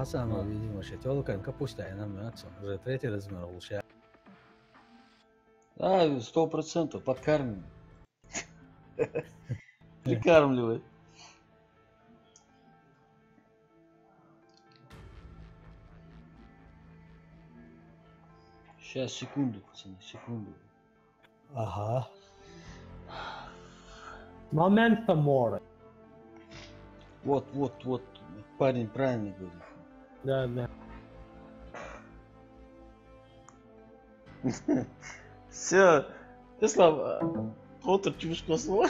Хасан, видимо, щетёлка, капуста, и нам мясо. Уже третий размер лучше. Да, 100% подкармливай. Прикармливай. Сейчас, секунду, пацаны, секунду. Ага. Момента море. Вот, парень правильно говорит. Да. Все, Ислам, otur kosmo.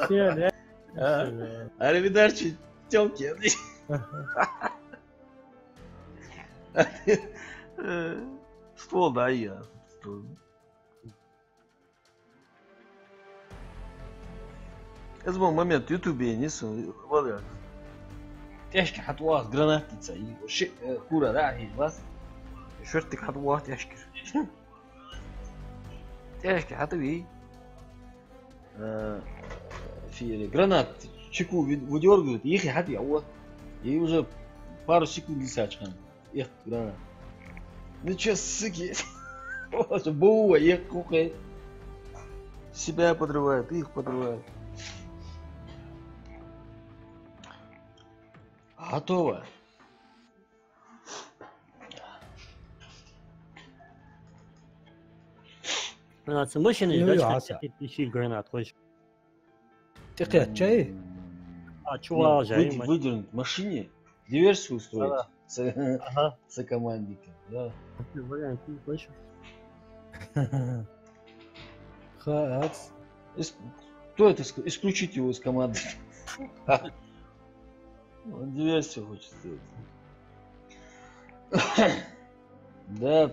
Все, да? Arrivederci, тёлки. Ствол, да, я. Ez bu moment YouTube'ye nisso valla. تحكي حتواص جرانات تسعي وشيء كورة راعي بس شرتك حتواص تحكي تحكي حتوي في جرانات شكو فيديو يخي حتي هو уже пару секунд лисачкан их гранат ничего сыки боу их кухай себя подрывает их подрывает. Готово. Гранат, мощный, Аса. тысячи гранат, хочешь? Ты чай? А, чувак, же. Выдернуть в машине, диверсию устроить Ага. с командником. Да. Вариант, ты хочешь? Хакс. Кто это? Исключить его из команды. Он диверсию хочет сделать. Да.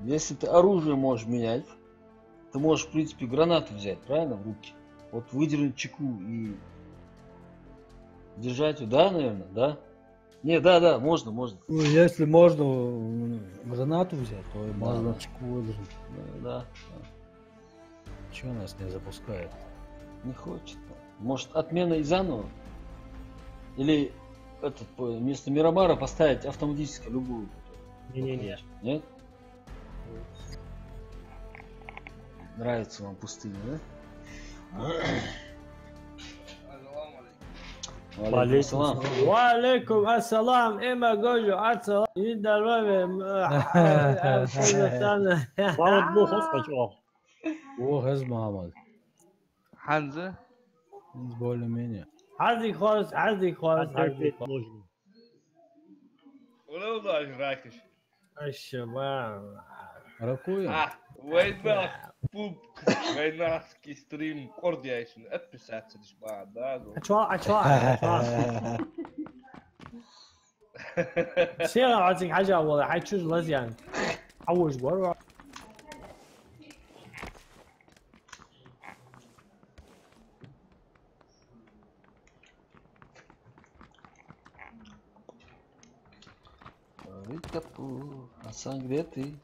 Если ты оружие можешь менять, ты можешь, в принципе, гранату взять, правильно, в руки? Вот выдернуть чеку и держать ее, да, наверное, да? Не, да, можно. Ну, если можно гранату взять, то можно чеку выдержать. Да. Чего нас не запускает? Не хочет. Может, отмена и заново? Или этот, вместо Мирамара поставить автоматически любую? Не-не-не. Нет? Нравится вам пустыня, да? Валейкум ассалам, има гожу ассалам. И здоровье. Слава Богу, скачал. О, Хез Мухаммад. Ханза? Более-менее. عادي خالص. ولو ضاج راكش الشباب Ракуем. وين بوب وين ستريم كورديشن ابسات بعد هذا اتوقع سير عايزك حاجه والله حتشوز مزيان عوج ورا Асан, где ты?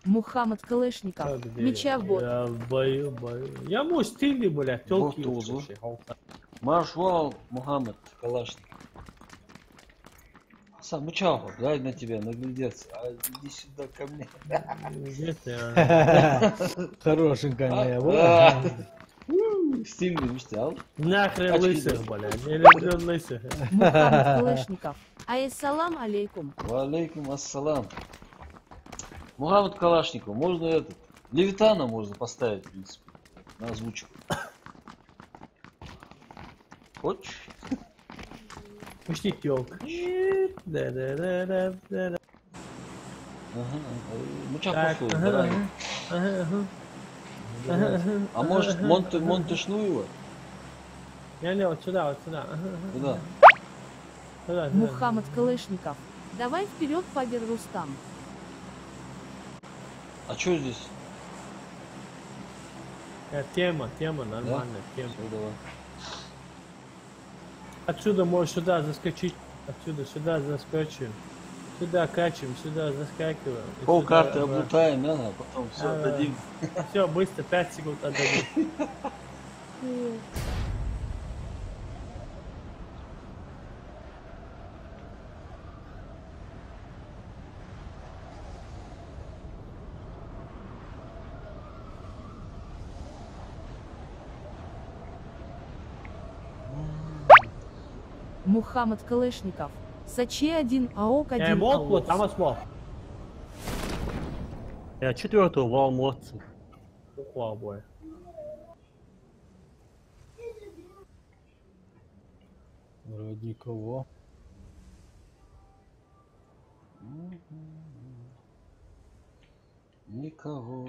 Мухаммад Калашников. Меча в бот. Я бою. Я мой стильный, блядь, тёлки. Маршал Мухаммад Калашников. Асан, ну чё, дай на тебя наглядеться. А иди сюда ко мне. Хорошенькая. Стильный мечтал. Нахрен лысых, блядь. Не люблю лысых. Мухаммад Калашников. Ассалам алейкум. Валейкум ассалам. Мухаммад Калашников, можно этот. Левитана можно поставить, в принципе, на озвучку. Хочешь? Почти тёлка. Да. Ну чё, похуй, а может, монтышну его? Не, вот сюда. Куда? Мухаммад Калашников. Давай вперед, Фабер Рустам. А что здесь? Тема, нормальная тема. Давай. Отсюда можешь сюда заскочить. Отсюда сюда заскочим. Сюда качаем, сюда заскакиваем. Пол карты облутаем, а потом все отдадим. Все, быстро, 5 секунд отдадим. Мухаммад Калышников. Сачи 1, АОК 1, Мод, вот АОК. там осмол. Я четвертого вал молодцы. Буква бой. Вроде никого. Никого.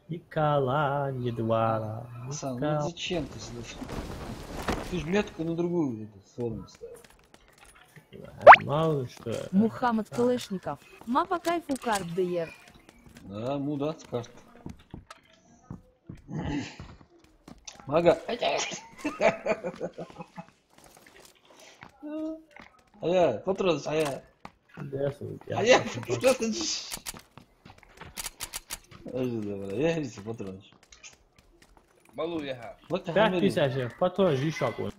Никола, не двора. Сам, ну зачем ты слышишь? Ты ж метку на другую эту сторону ставил. Мало ли что. Мухаммад Калышников. Ма по кайфу карт ДР. Да, мудак скажет. Мага. Ая, патрон, ая. Ая, что ты? Я вижу, патрон. Малу яха. Вот 5,57. Потом же еще какой.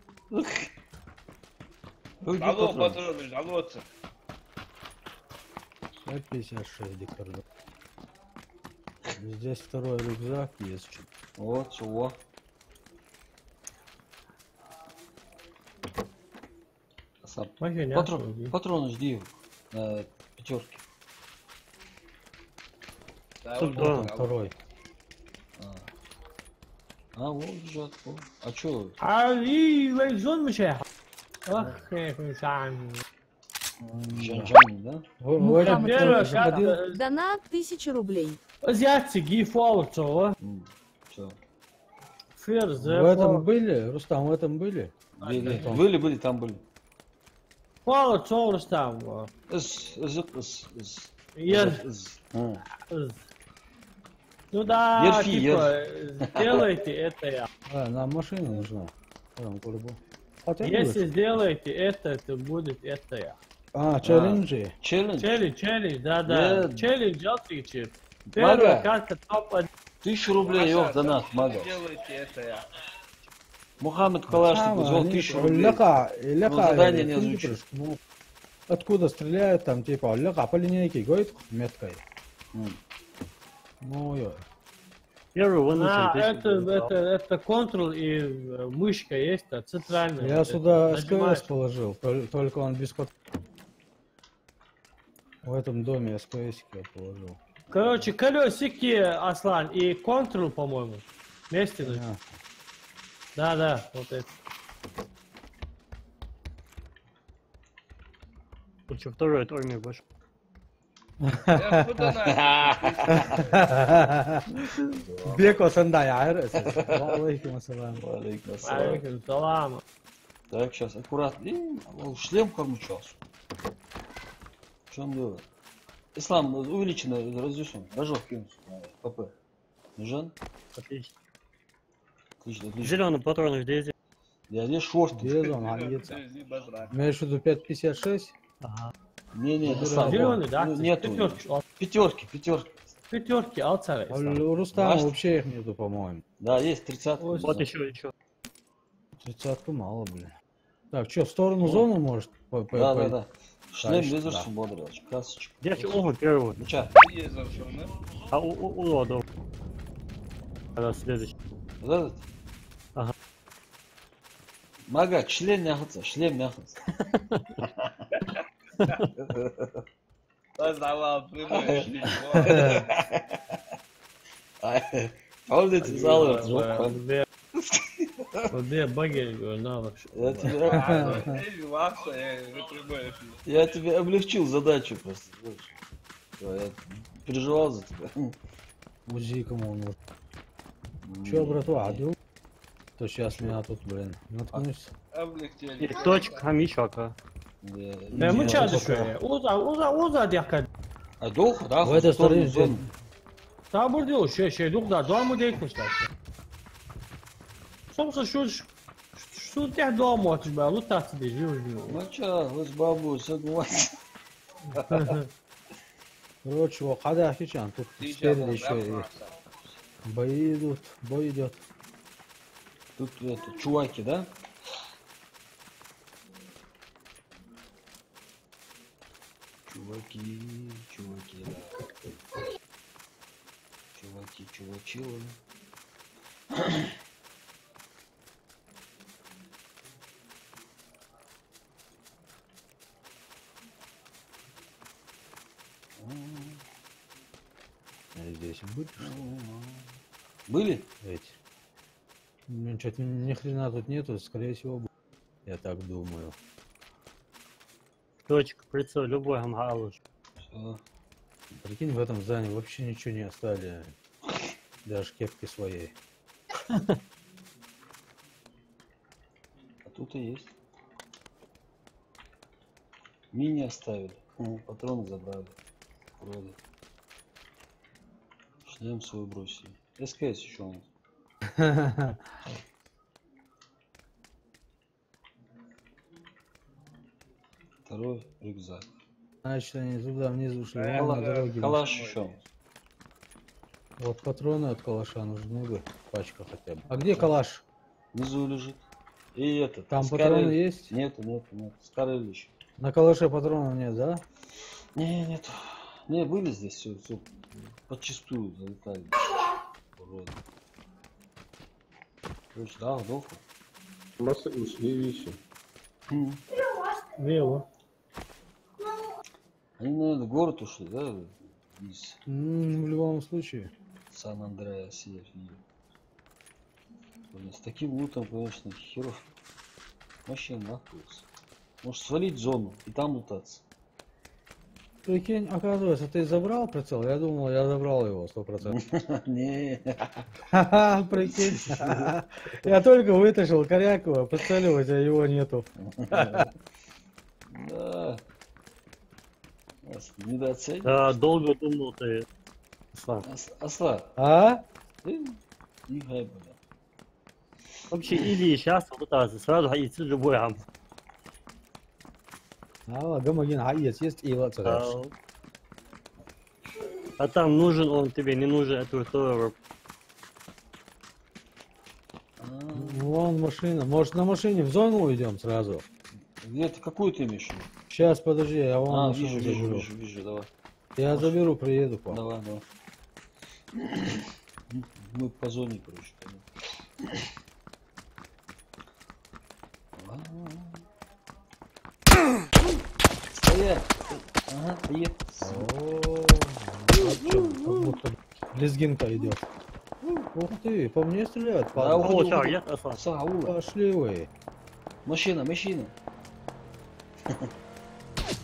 Алло, патроны, жалуются. 56 декарда. Здесь второй рюкзак есть. Вот, чего? Патроны жди на пятерке. Да, Тут вот, да. Второй. Вот лежат. А чё? Али, лейзон мучай. Ах, мучай. Жан, да? В этом Мухаммад тоже заходил. Калышников. Донат 1000 рублей. Азиатцы, гифол, что? Чё? Ферз, В этом были? Рустам, в этом были? Были, там были. Фол, что Рустам? Ну да, Ерфи, типа, сделайте это я. Нам машина нужна. Там по-любому. Хотя Если будет. сделаете это, то будет это я. Челленджи. Челлендж? Челлендж, да. Нет. Челлендж, отличие. Мага. Первая карта топ-1. 1000 рублей, ёх, донат, мага. Делайте это я. Мухаммед Калашников взял 1000 рублей. Ляка, задание не озвучил. ну, откуда стреляют, там типа ляка по линейке гоит меткой. Ну, ё. Первый выносит. Это контрол и мышка есть, а центральная. Я вот сюда это нажимаешь. СКС положил, только он без под... В этом доме СКС я положил. Короче, колесики, Аслан, и контрол, по-моему. Вместе. Да, вот это. Лучше второй от армии больше. Я куда Беко сандай айрес. Алейкум ассалам. Алейкум салам. Так, сейчас, аккуратно. Шлем кормучался. В чем дело? Ислам, увеличено разрешен. Рожок кинуть на ПП. Нужен? Отлично. Отлично. Зеленый патрон здесь. Я здесь шорты. Где он, гаится? базар. Имеешь в виду 5,56? Ага. Не, Ислам. Зеленый, да? Нету. Пятерки. Пятерки. Пятерки, алцара. У Рустама Бачите? вообще их нету, по-моему. Да, есть 30. Вот еще. 30-ку мало, блин. Так, что, в сторону зоны может? Да. Шлем Дальше, лезешь, да. бодрый. Касочек. Здесь оба первого. Ну чё? Есть зашел, да? А у ладов. Тогда следующий. Вот этот? Ага. Мага, шлем мяхаться. Поздавал, прямой Паулит залывает, жопа. Где багель, на вообще. Я тебе облегчил задачу просто. Я переживал за тебя. УЗИ кому он нужен. Че, братва, аду? То сейчас меня тут, блин, наткнусь. Облегчили. Точка, хамичака. Мы чаду şöyle. Uza dikkat. А долго, да? В этой стороне зону. Daha burada yok da doğru mu değilmişler. Sonuçta şu diğer doğru mu atış be? Bu tahtı değil. Ну чё, вы с бабу согласен. Короче, вот хода хичан, тут спереди еще и бои идут, бой идет. Тут это, чуваки, да? Чуваки, да. Чувачилы. здесь были Были? эти? Ну, что-то ни хрена тут нету, скорее всего, я так думаю. Точка, прицел, любой амгалыш. Всё. Прикинь, в этом здании вообще ничего не оставили. Даже кепки своей. А тут и есть. Мини оставили. Патроны забрали. Вроде. Шлем свой бросили. СКС еще у нас. Второй рюкзак. Значит, они туда внизу шли, вон на дороге. Калаш еще. Вот патроны от калаша нужны бы, пачка хотя бы. А где калаш? Внизу лежит. И этот. Там Скарель. патроны есть? Нету. Скарель еще. На калаше патронов нет, да? Нет. Не, были здесь все подчистую залетали. Уроды. Короче, да, вдох. Масса ушли вещи. Лево. Они, наверное, в город ушли, да? Из В любом случае. Сан-Андреас. С таким лутом, конечно, херов. Вообще нахуй. Может свалить в зону и там лутаться. Прикинь, оказывается, ты забрал прицел? Я думал, я забрал его 100%. Не. Ха-ха, прикинь. Я только вытащил Корякова, прицеливать, а его нету. Да. Нас недооцениваешь. Да, долго думал ты. Слав. Асла, А? ты не гай, бля. Вообще, или сейчас вот это сразу идти любой ам. Гомоген хаец есть и вот А там нужен он тебе, не нужен, это второй. Вон машина. Может, на машине в зону уйдем сразу? Где ты, какую ты имеешь? в виду? Сейчас, подожди, я вон машину заберу. вижу, давай. Я заберу, приеду к вам. Давай. Мы по зоне, короче. Стоять! Ага, приехал. Как будто лезгинка идет. Ух ты, по мне стреляют. Да, падла. уходи, О, уходи. чар, я Аслан. Саула. Пошли вы. Машина.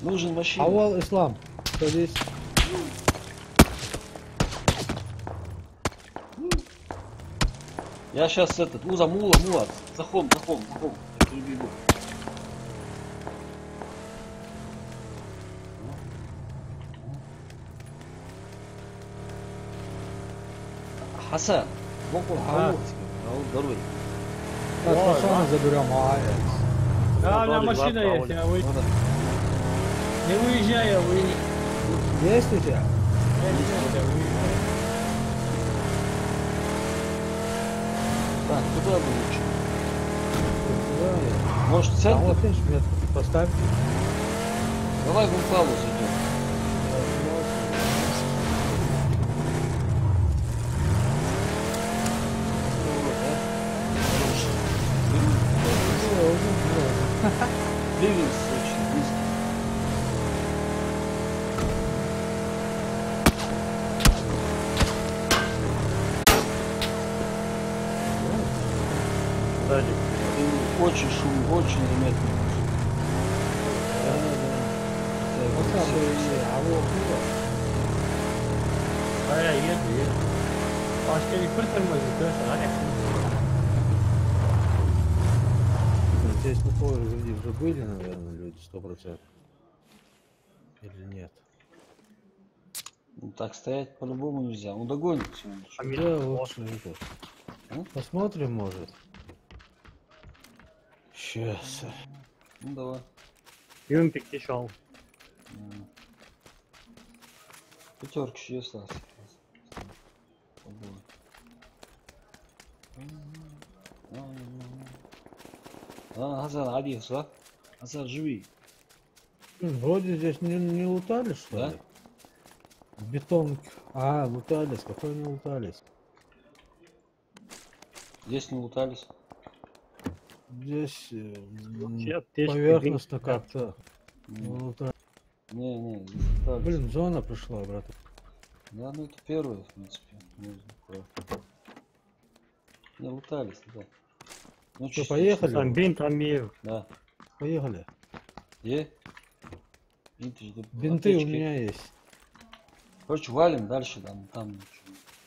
Нужен машина. Авал ислам. Садись. Я сейчас этот, мула. Захом. Я перебегу. Хасан, боком А. дорогой. Так, Хасана заберем. Да, у меня Два машина провода. есть, я выйду. Не выезжай, я выйду. Есть у тебя? Я выезжаю. Так, куда бы лучше? Да. Может, в А центр? вот видишь, метку поставь. Давай в Импалу зайдем. Ливенс очень близко. Сзади. Очень шум, очень заметно. А я еду. Başka bir tırmızı diyorsan hadi. Здесь такое люди уже были, наверное, люди 100%. Или нет? Ну, так стоять по-любому нельзя. Он догонит сегодня. Да, лучше это. А? Посмотрим, может. Сейчас. Ну давай. Юмпик тишел. Пятерка еще осталась. Хасан, Адис, а? Хасан, живи. Вроде здесь не лутали, что Да? ли? Бетон. А, лутались. Какой не лутались? Здесь не лутались. Здесь Вообще аптечка, поверхностно блин, как-то. не лутали. Не, здесь лутались. Блин, зона пришла, брат. Да, ну это первое, в принципе. Не лутались, да. Ну Что, поехали? Там бинт, амир. Да. Поехали. Где? Бинты, Бинты у аптечки. меня есть. Короче, валим дальше, там.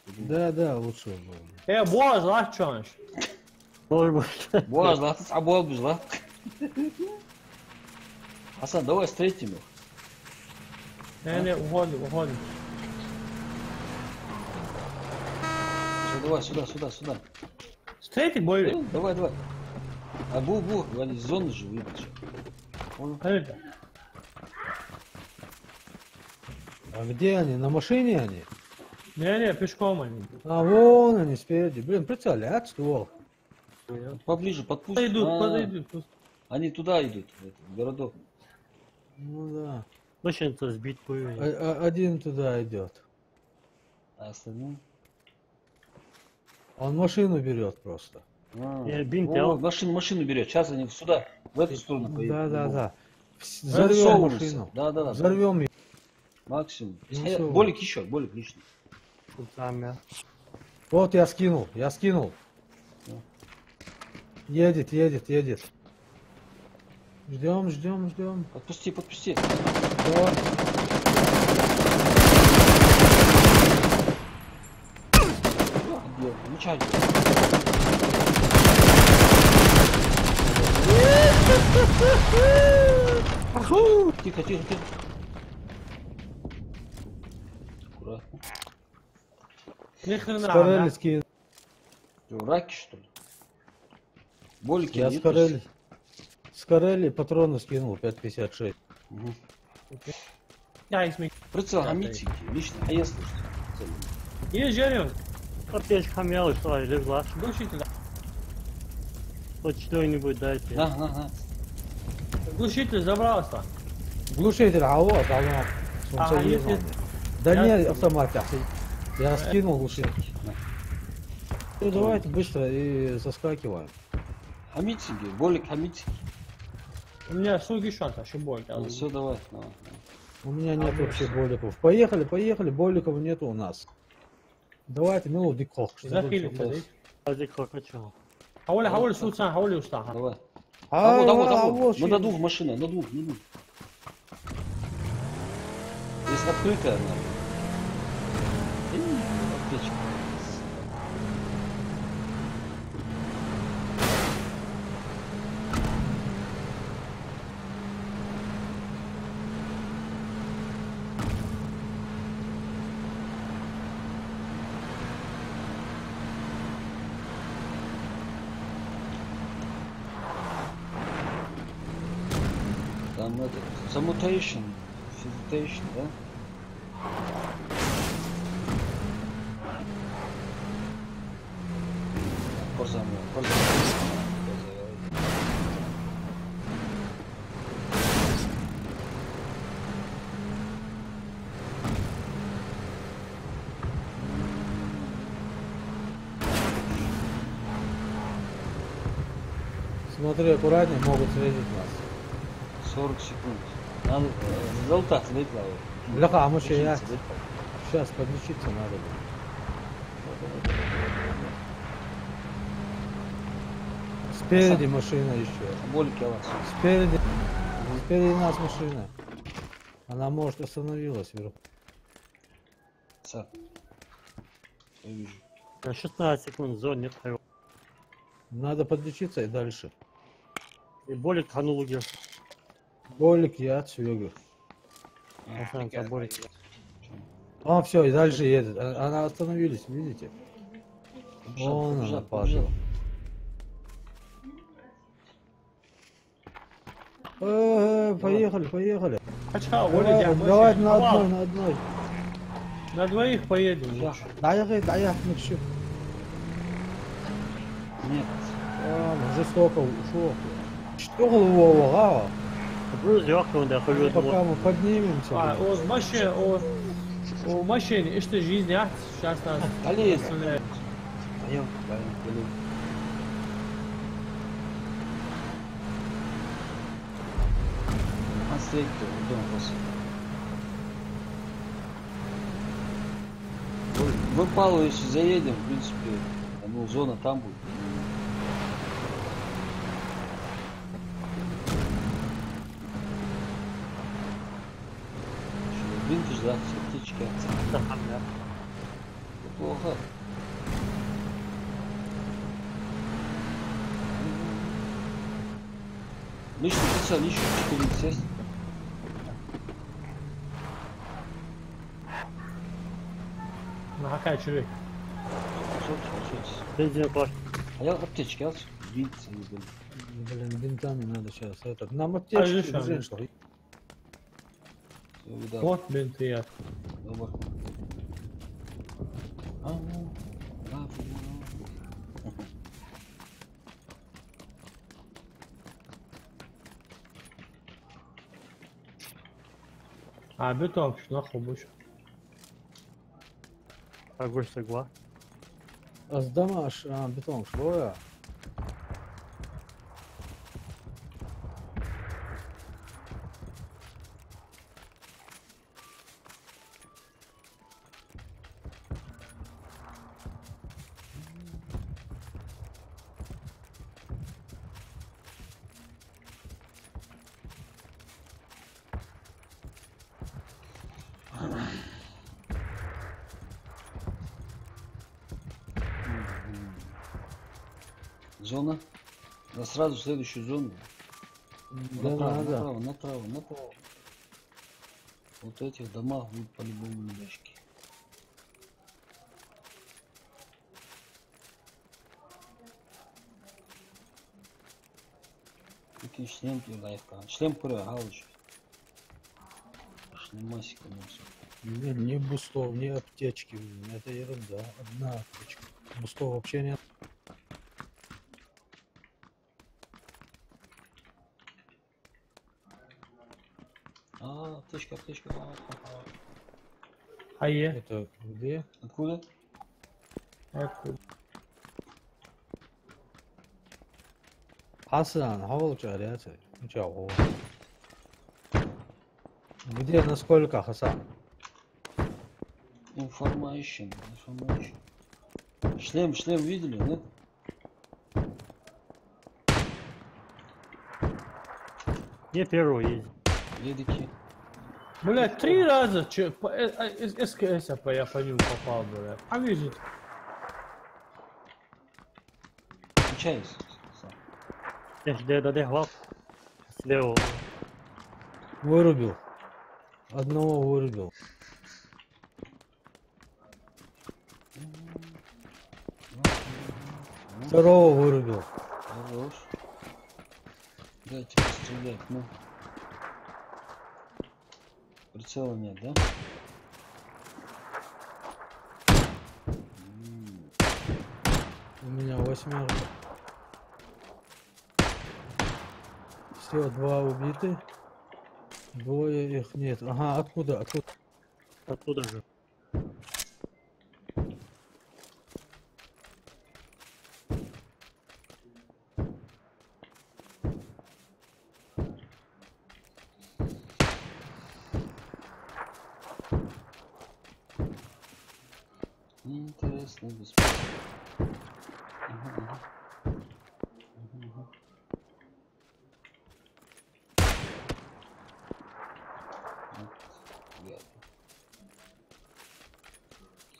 Да, лучше было. Boğaz lan çanş. Может быть. Боз, да, ты обол бежала. Асан, давай встретим их. Yani uhadı. Всё, давай, сюда. Straight boyu. Давай. А бу, они из зоны же выйдут. Понял? Evet. А где они? На машине они? Ne pешком они. А вон они спереди. Блин, прицелят ствол. Поближе, подпусти. Подойдут. Они туда идут, в этот городок. Ну да. Машина-то сбить будет. Один туда идет. А остальные? Он машину берет просто. Бинт, О, машину берет. Сейчас они сюда, в эту сторону поедут. Да. Взорвем Засовываются. машину. Да. Взорвем ее. Максимум. Засовывай. Болик лишний. Тут самое. Вот я скинул. Едет. Ждем. Подпусти. Давай. Мечай. Тихо. Аккуратно. Нихрена. Скорели скинул. Что, раки, что ли? Болики Я нет? Скорели патроны скинул 5,56. Угу. Ya ismi. Прицел гамитики. Лично. А я слушаю. Езжерем. Аптечка хамела, что ли, легла. Глушитель. Хоть что-нибудь дайте. На. Глушитель забрался. Глушитель, а вот оно. Ага, если- Да Я- нет, автомат. Я скинул глушитель. Ну давайте быстро и заскакиваем. Хамитики. Болик хамитики. У меня суги шанс, а боль. Все, давай. У меня нет вообще боликов. Поехали, боликов нету у нас. Давайте мелодик кох. Захили подойди. Один хочу. Хавали сулсан, хавали уста. Давай. А Того. вот Ну, на двух машина, на двух. Здесь открытая она. Аптечка. Там это, замутейшн, физитейшн, да? Корзам. Смотри, аккуратнее, могут встретить нас. 40 секунд. Надо залутаться, дай плавать. Бляха, а мы что, я? Лечиться, дай плавать. Сейчас подлечиться надо будет. Спереди машина еще. Болики у вас. Спереди нас машина. Она может остановилась вверху. Сад. Я вижу. На 16 секунд зон нет. Надо подлечиться и дальше. И болик ханул где. Болик я отсвегу. Там болик. А, все, и дальше едет. Она остановились, видите? Вон она падала. Поехали. Качка, Давай на одной. На двоих поедем. Да. Дай, ну все. Нет. Жестоко ушел. Что голову гава? Плюс легкого, да, хожу. Пока мы поднимемся. O машине, что жизнь, а? Сейчас нас. Олег. остановят. Пойдем. Пойдем. Отстрелить идем после. В Палу, если заедем, в принципе, ну, зона там будет. Винтаж, да, все птички. Плохо. Лишний пицца, лишний 4 сесть. Ну какая чурик? Бензин плащ. А я аптечки, а? Бинты, Блин, бинтами надо сейчас. Этот, нам А аптечки еще нужны, что? что ли? Вот бинты я. Добро. بتوم شنو خبوش Огонь согла. Аздамаш, бетон, что я? Зона. Да сразу в следующую зону. Да, Направо, надо. направо, направо, направо. Вот в этих домах будут по-любому мешки. Такие шлем лайфка. Шлем куря, галыч. Шлемасика носит. Ни бустов, ни аптечки. Это ерунда. Одна аптечка. Бустов вообще нет. Аптечка, аптечка. هيا Это где? Откуда? أكل. Хасан, хавал чаряться. Ничего. Где, насколько, Хасан? Information. Шлем видели, нет? Я первый ездил. Ведики. Блядь, 3 раза из СКС я по нему попал, блядь. А видит. Включайся. Я ж де глав. Слева. Вырубил. Одного вырубил. Второго вырубил. Хорош. Дайте пострелять, ну. Прицела нет, да? У меня 8. Все, 2 убиты. Двое их нет. Ага, откуда? Откуда? Оттуда же. Интересно, господи.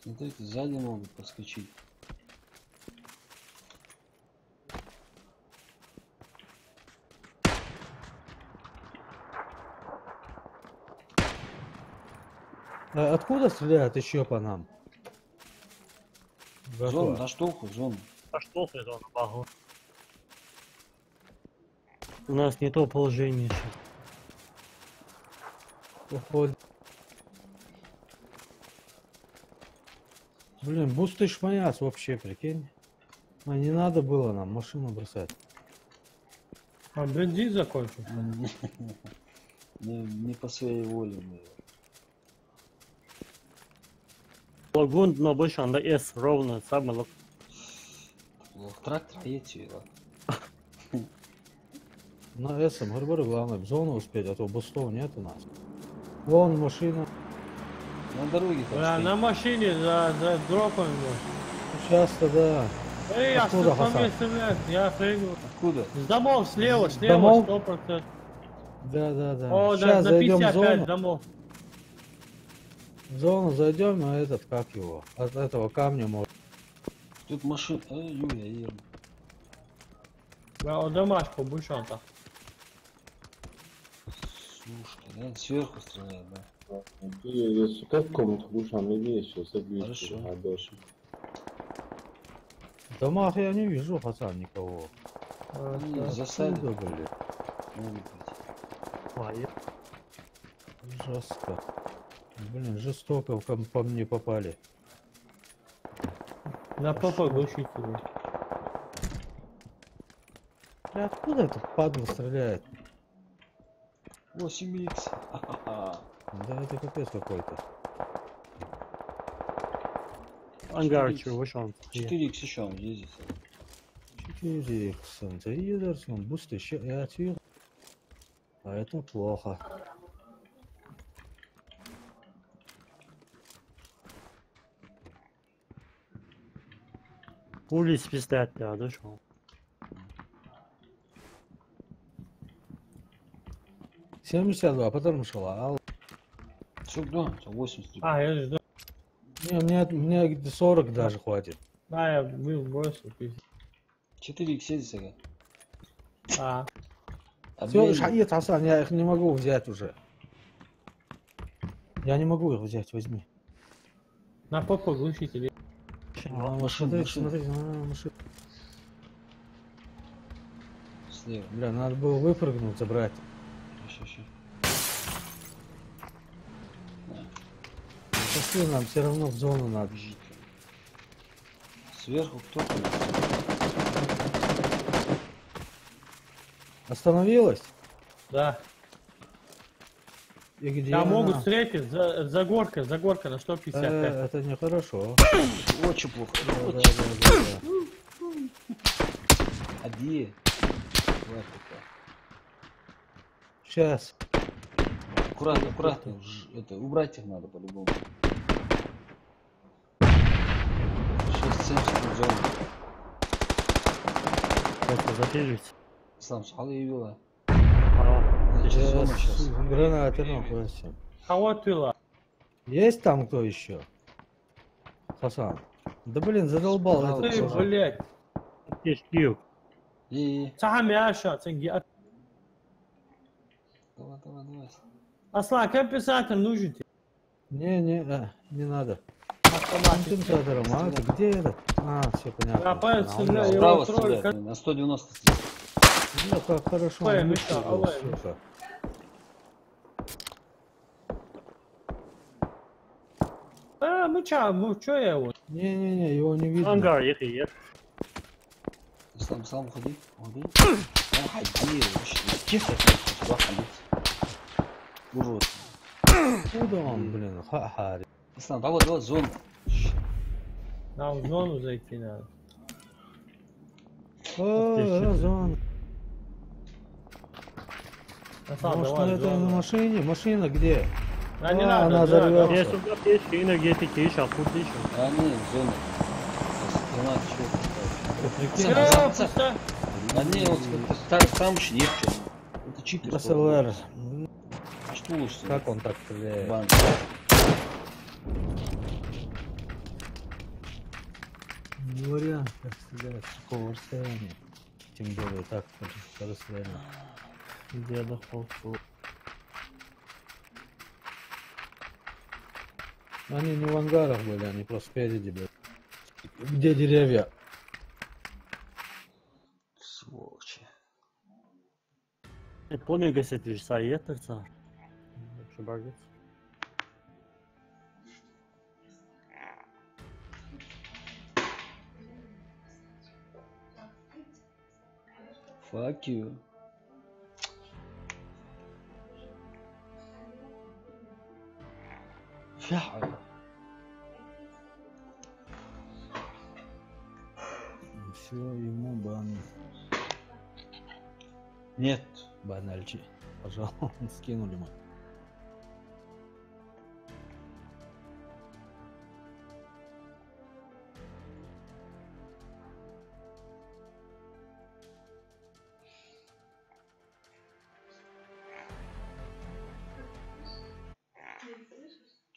Смотрите, сзади могут подскочить. Откуда стреляют еще по нам? Зону, на штуку, зону. А что это он багу? У нас не то положение сейчас. Уходит. Блин, бусты шмаяс вообще, прикинь. А не надо было нам машину бросать. А бензин закончил. Не по своей воле. Лагун, но больше анда S ровно, самый лаг. Трактор едете, да. На этом, главное, в зону успеть, а то бустов нет у нас. Вон машина. На дороге там Бля, стоит. на машине за дропом. Сейчас-то да. Эй, я Откуда, по Хасан? мне стреляют, я прыгну. Откуда? С домов слева, Домов? 100%. Да. О, Сейчас на зайдем в 55 зону. домов. В зону зайдем, а этот, как его, от этого камня может. Тут машина. Юля, еду. Бля, домаш по бушам-то. Слушай, да? Сверху стреляют, да. Ты, если как в комнату будешь, а мне вещи, забьешь. Хорошо. Отдашь. В домах я не вижу, Хасан, никого. Не, засадят. Откуда, блин? Могут быть. Фаер. Жестко. Блин, жестоко по мне попали. На попа глушитель. Бля, откуда этот падла стреляет? 8х. Ха-ха-ха. Да это капец какой-то. Ангар, что, вышел? 4х еще он ездит. 4 икса. Едерсон, буст еще и ответ. А это плохо. Пули с пистолета, да, что? — 72, потому что ал. Все, да, 80. А, я жду. Не, мне 40 даже хватит. А, я был бросил, пиздец. 4х ездит сега. А, Все, шаит, Хасан, я их не могу взять уже. Я не могу их взять, возьми. на попа глушитель. Смотри, смотри, машина. Слева. Бля, надо было выпрыгнуть, забрать. Еще. Пошли, нам все равно в зону надо. Бежит. Сверху кто-то. Остановилась? Да. И где Там она? могут встретить за горкой на 155. Это нехорошо. Очень плохо. Да. А где? Сейчас. Аккуратно. Это, убрать их надо по-любому. 6-7 зону. Как-то запилить. Ислам, шхалы явила. А, Зона сейчас. Гранаты нахуй. Кого отвела? Есть там кто еще? Хасан. Да блин, задолбал Справа, этот Ты, тоже. тоже. блядь. есть пью. Сами аша, цинги. Давай. Аслан, компенсатор нужен тебе. Не надо. Автомат. Компенсатором, а ты где этот? А, все понятно. Да, палец А, у стреляй. него- Справа тролль, стреляет. как- На 190 стреляет. Ну, как хорошо. Ой, он Миша, выстрелил, ой, сука. чё я его? Не, его не видно. Ангар, ехай. Ислам, уходи. Уходи, вообще. Тихо, сюда ходить. Урод. Куда он, блин? Ха-ха. Ислам, давай, зону. Нам в зону зайти надо. Зон. Аслан, Может, давай на в этой зону. машине? Машина где? Да не А, надо, она да, взорвётся. Есть сюда печки, энергетики, еще, тут еще. А, нет, зона. Гранат, чего Ты прикинь, да. Пацан, Пусто. А не, вот там еще нет что. Это читер. СЛР. А что лучше? Как он так стреляет? Банк. Не вариант, как стрелять с такого расстояния. Тем более так, по расстоянию. Деда Холку. Они не в ангарах были, они просто спереди были. Где деревья? Сволочи. Помню, гасит лишь советоваться. Вообще багет. Fuck you. Фига. Все, ему бан. Нет. Банальчи. Пожалуйста, скинули мы.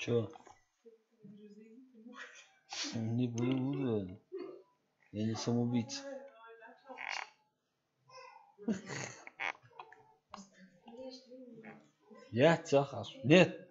Чё? Не буду. Я не самоубийца. Я цахас. Нет.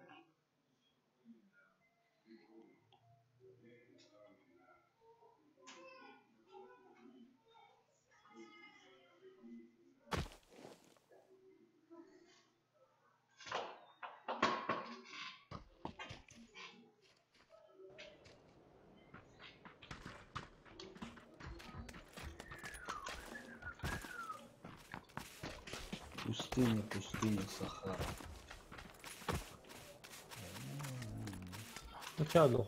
Пустыня, Сахара. Ну чё, дух?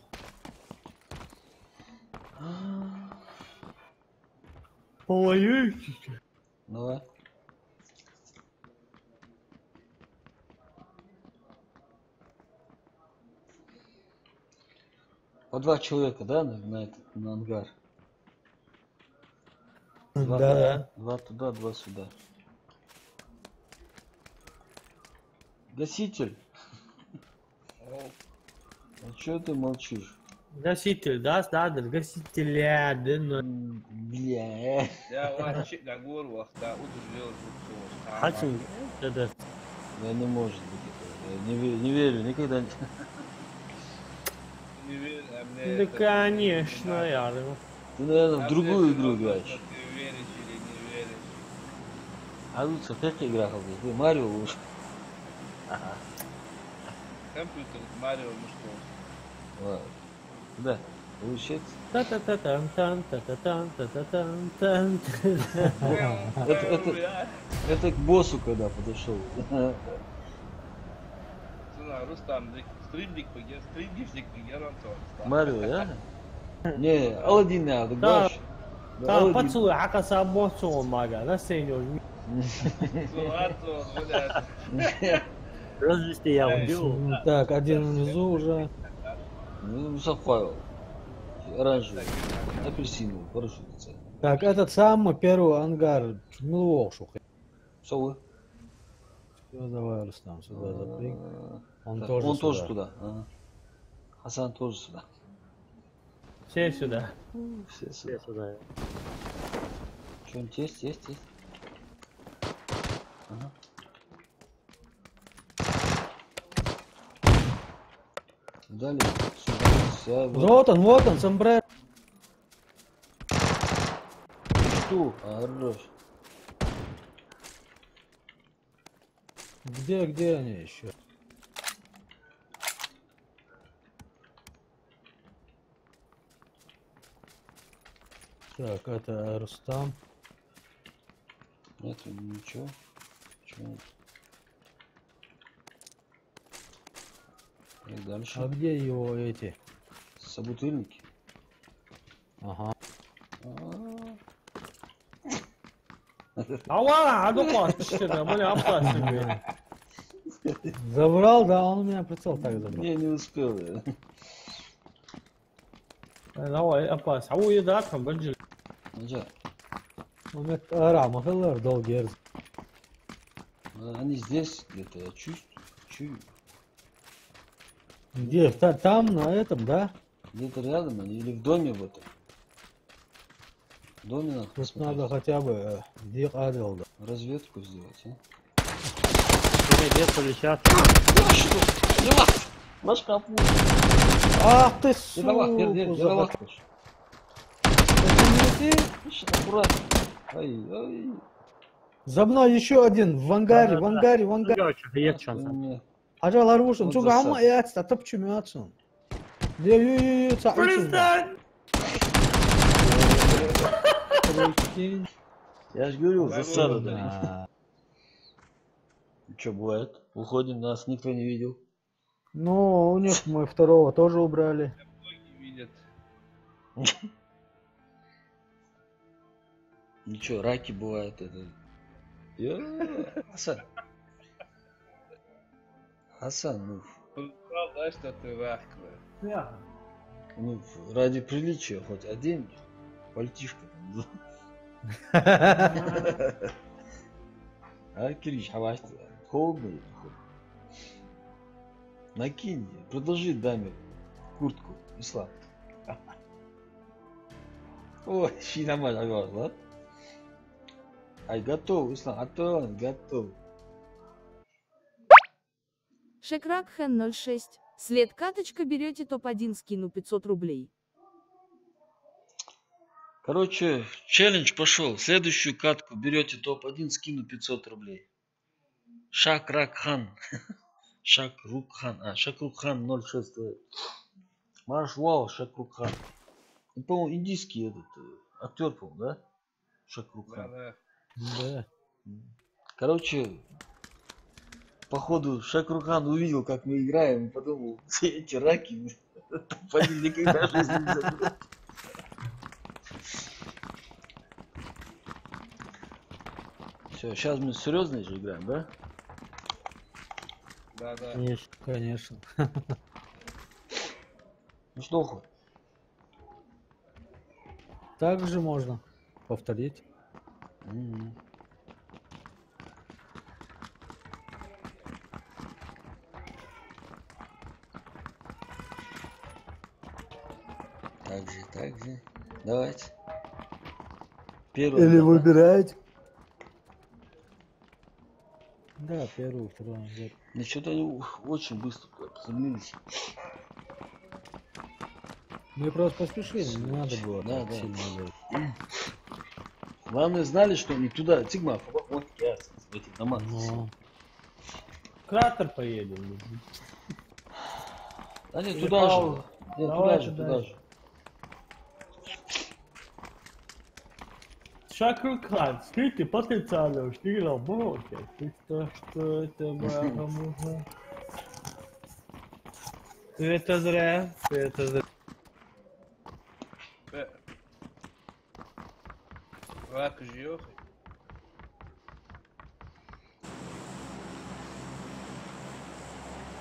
Повоюете? Давай. По 2 человека, да, на ангар? Да. 2 туда, 2 сюда. Гаситель. А чё ты молчишь? Гаситель, да, гасителя, да, но... Бля. Я واحد شيء قاعد اقول واختار ودرجول حسن ده Я не может быть это. Я не верю никогда. Да, конечно, я думаю. Ты, наверное, в другую игру играешь. Ты веришь или не веришь? А лучше в каких играх играешь? Ты Марио лучше. Компьютер Марио, ну что? Ладно. Куда? Получается? Та-та-та-тан-тан, та-та-тан, та-та-тан-тан. Это к боссу когда подошел. Сына, Рустам, стримдик пигером то. Марио, да? Не, Аладдин надо, Да. гаш. Та поцелуй, ака сабоцу мага, да, сеньор. Сулату, блядь. развести я убил. Так, один внизу уже. Ну, Сафайл. Оранжевый. Апельсиновый. Хорошо, пацан. Так, этот самый первый ангар. Чумиловал шухай. Совы. Все, давай, Рустам, сюда запрыг. Он Так, тоже он сюда. тоже туда. Ага. Хасан тоже сюда. Все сюда. Все сюда. Все сюда. Что-нибудь есть? Ага. Далее. Сюда. Вот он, сомбрер. Что? Хорош. Где они еще? Так, это Рустам. Нет, ничего. Чего? И дальше. А где его эти? Собутыльники. Ага. Ава, ну классно, да, более опасно. Забрал, да, он у меня прицел так забрал. Не успел я. Давай, опасно. А у еда там, баджи. Нельзя. Он мне рама хеллер долгий. Они здесь где-то, я чую. Где? Там, на этом, да? Где-то рядом они или в доме в этом. В доме надо Тут посмотреть. надо хотя бы дик адел, да. Разведку сделать, а? Где полетят? На шкафу. Ах ты, Виноват, сука! Аккуратно. Ай. За мной еще один в ангаре, в ангаре. Есть шанс. Не. Ажал арвушин, Вот чуга засад. ама яцта, топчумятсун. Прикинь. Я же говорю, засада, да. Да. Что бывает? Уходим, нас никто не видел. Ну, у них мы второго тоже убрали. Многие видят. Ничего, раки бывают. Это. Хасан. Хасан, ну, Правда, что ты рак, блядь. ну, ради приличия хоть один пальтишко. А, Кирич, холодно. Накинь, предложи даме куртку, Ислам. Ой, щинамай, ага, ай, готов, Ислам, готов. Шекрак Хэн 06. След каточка берете топ-1 скину 500 рублей. Короче, челлендж пошел. Следующую катку берете топ-1, скину 500 рублей. Шакракхан. Шакрукхан. Шакрукхан 06. Маршвал Шакрукхан. Он, по-моему, индийский этот актер, по-моему, да? Шакрукхан. Да. Да. Короче, походу, Шакрухан увидел, как мы играем, и подумал, эти раки топ-1 никогда в жизни не заберут. Все, сейчас мы серьезно же играем, да? Да. Конечно. Конечно. Ну что, хоть? Так же можно повторить. Мгм. Так же. Давайте. Первый. Или да? выбирать. Да, первый, второй. Вот. Ну что-то они очень быстро подсоединились. Мы просто поспешили, не надо было Да, так да. сильно говорить. Главное, знали, что они туда, Тигма, вот я в этих домах. Но Кратер поедем. Да нет, Или туда Павел. же. Нет, Давайте туда дальше. же. Шакрукхан, скрытый потенциал, что работает. Что это было? Это зря. Это зря. Рак жьёхай.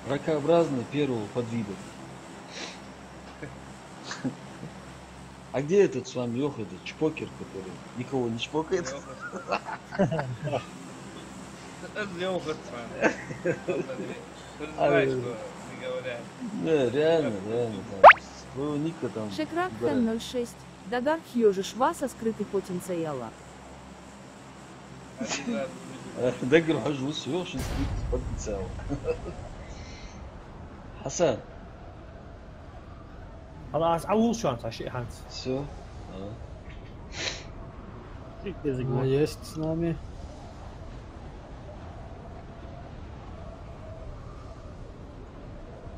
Ракообразный первого подвида. А где этот с вами Леха, этот чпокер, который никого не чпокает? Лёха с вами. Ты же знаешь, что не говорят. Не, реально, да. Своего ника там. Шекрак ударяют. Хэн 06. Дагар Хьёжи Шва со скрытый потенциала. Один раз выйду. Да, говорю, все, что потенциал. Хасан, خلاص عوض شو انت شيء هانت. все. а есть с нами.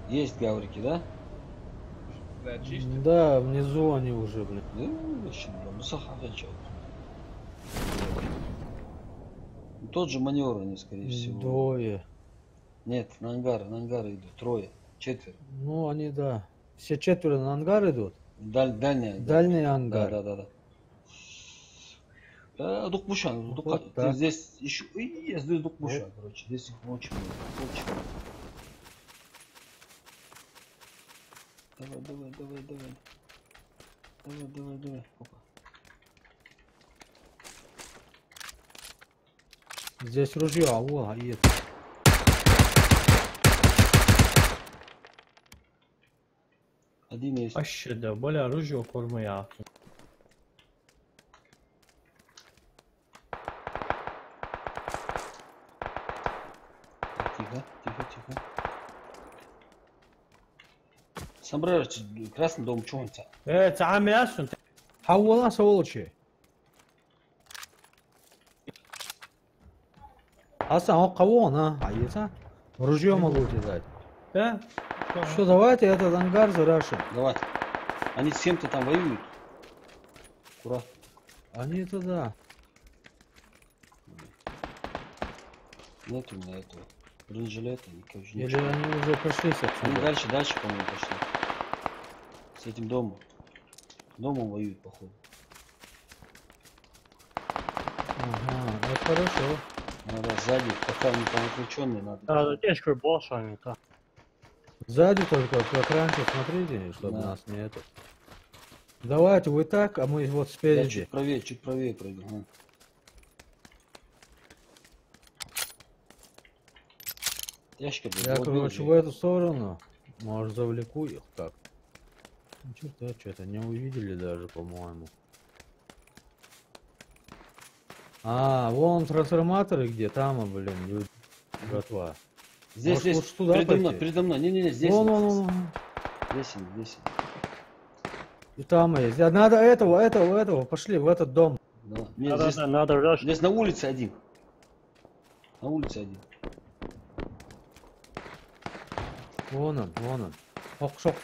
Есть гаврики, да? Да, чистим. Да, внизу они уже, блин. Ну, вообще, ну, сахарчик. Тот же маневр они, скорее всего. Двое. Нет, на ангары идут. Трое. Четверо. Ну, они, да. Все четверо на ангар идут. Дальняя. Дальний Да, ангар. да. Дукмушан. Вот так. Здесь еще и есть Дукмушан, короче. Здесь их очень много. Очень много. Давай. Опа. Здесь ружье, а во, и это. Один есть. اشد ولا رجوا كورميات. Тихо. Сомбреро, красный дом, что он там? ايه تعال ياسون. حولها сволочи. Асан, он кого, а ружье могу тебе дать. ايه Что, давайте этот ангар зарашим. Давай. Они с кем-то там воюют. Аккуратно. Они туда. Нет у меня этого бронежилета, никого Или ничего. они уже прошлись Они отсюда. дальше, по-моему, пошли. С этим домом. Домом воюют, походу. Ага, это хорошо. Надо сзади, пока они там отвлеченные, надо. هذا تشكر بوشان انت. Сзади только, как раньше, смотрите, чтобы Да. нас не это. Давайте вы так, а мы вот Я спереди. чуть правее пройду. Ага. Ящик Я, короче, в эту сторону. Может, завлеку их так. Ну, что-то не увидели даже, по-моему. А, вон трансформаторы где, там, блин, люди, братва. Здесь, Может, здесь, лучше туда передо мной, пойти? передо мной. Не-не-не, здесь. Вон. Здесь, здесь. И там есть. А надо этого. Пошли в этот дом. Да. Нет, здесь, Надо раш. здесь на улице один. На улице один. Вон он. Шок.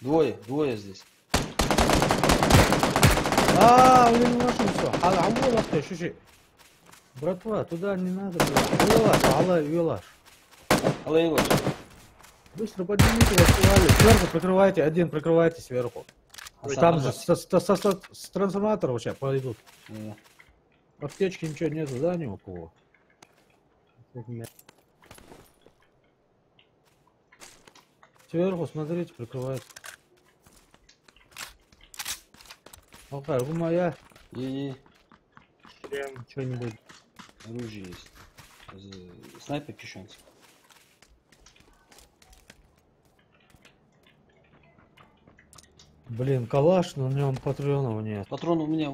Двое здесь. А, блин, нашел все. А ты, шиши. Братва, туда не надо. Вилаш. Алло, Быстро поднимите, раскрывали. Сверху прикрывайте, один прикрывайте сверху. Там же с трансформатора сейчас пойдут. Аптечки ничего нету, да, ни у кого? Сверху, смотрите, прикрывает. Окей, моя. И Шлем, что-нибудь. оружие есть. Снайпер кишонский. Блин, калаш, но на нем патронов нет. Патрон у меня.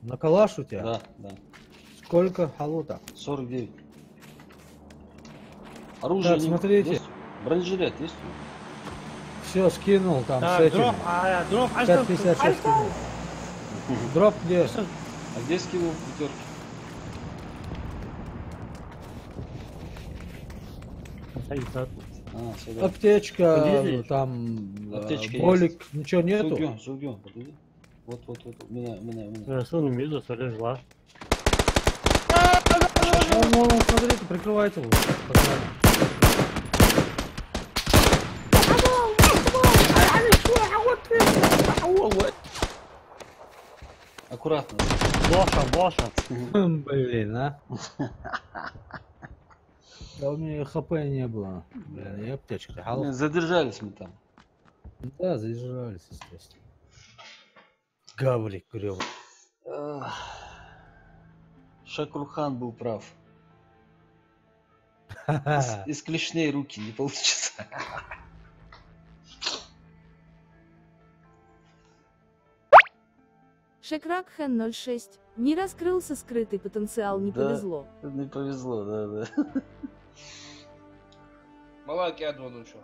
На калаш у тебя? Да. Сколько халута? 49. Оружие Так, смотрите. есть? Бронежилет есть? Все, скинул там с Так, этим. дроп, 556 скинул. Дроп где? А где скинул пятерки? А, сюда. Аптечка, Подъедешь? там, Аптечка болик, ничего нету. Сугё, подойди. Вот. У меня. Рассуну мизу, солежла. Вон, смотрите, прикрывайте его. пацаны. Аккуратно. Боша. Блин, а. Да у меня хп не было. Блин, и аптечка. Задержались мы там. Да, задержались, естественно. Гаврик, грёбаный. Шакрухан был прав. Из клешней руки не получится. Шекракхэн 06. Не раскрылся скрытый потенциал, не Да. повезло. Не повезло, да. Малаки адвонучо.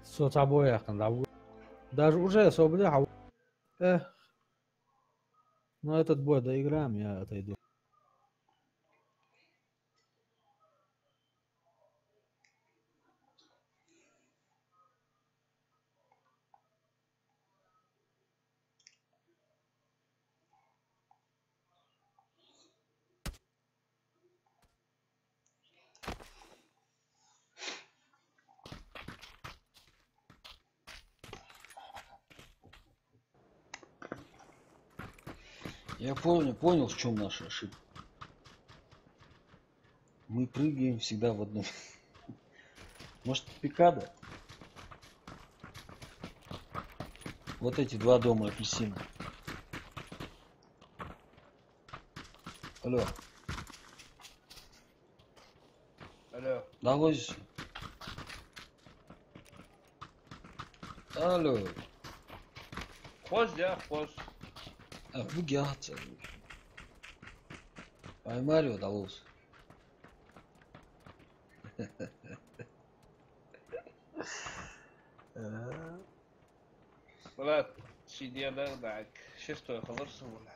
С тобой, да. Даже уже собляха. Эх. Ну этот бой доиграем, я отойду. Я понял, в чем наша ошибка. Мы прыгаем всегда в одну. Может, пикада? Вот эти два дома апельсина. Алло, навозишь? Алло. Хоş. Bu gâhça. Ay Mario dalus. ولا شي ديالك دعك شفته خلص ولا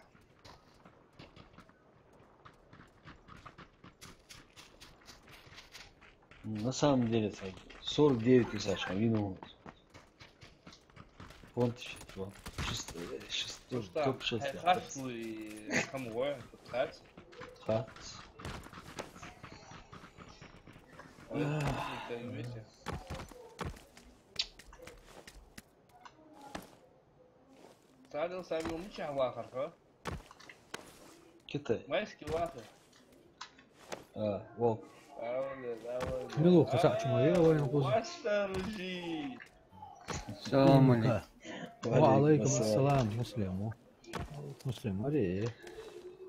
На самом деле 49 тысяч, а вину. Фонд топ 6. خاف كم واحد خاف صار صار مش واخر Китай. ماشي واخر Волк. Милу хасачма, я воин куз. واسترجي Салам алейкум. Ва алейкум ассалам, муслиму. Муслим, ари.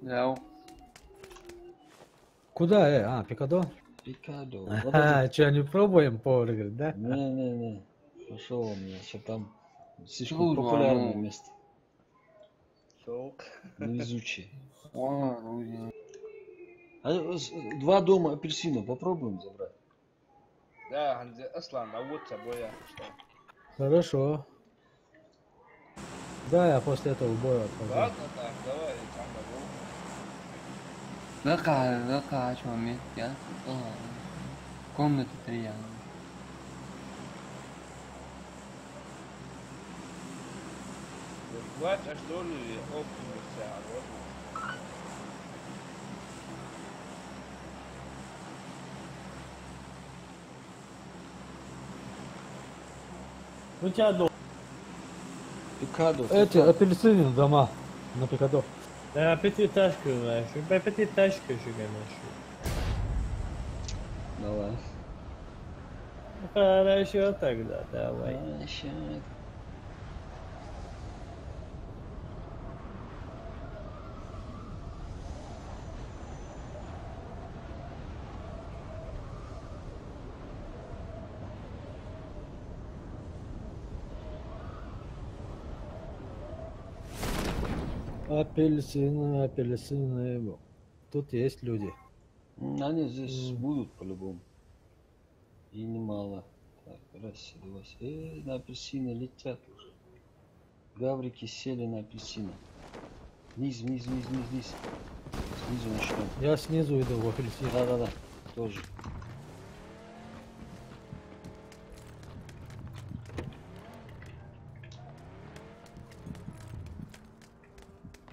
Мяу. Куда, Пикадо? Пикадо. Че, не пробуем повар, говорит, да? Не. Пошел он, что там слишком Чего, популярное ну? место. Soğuk. Невезучие. Ой, Два дома апельсина попробуем забрать. لا عندي اصلا عودت ابويا اشتغل. Хорошо. Да, я после этого боя отхожу. ладно так давай там могу. 乐卡全面点комната 3 يعني. والوقت ايش دول اوبن الساعه Ну тебя дом. Пикадо. Эти апельсины дома на Пикадо. Да, пятиэтажку нашу. Пятиэтажку еще нашу. Давай. Хорошо тогда, давай. Апельсины. Тут есть люди. Они здесь будут по-любому. И немало. Так, раз, два. На апельсины летят уже. Гаврики сели на апельсины. Вниз. Снизу начнем. Я снизу иду в апельсин. Да. Тоже.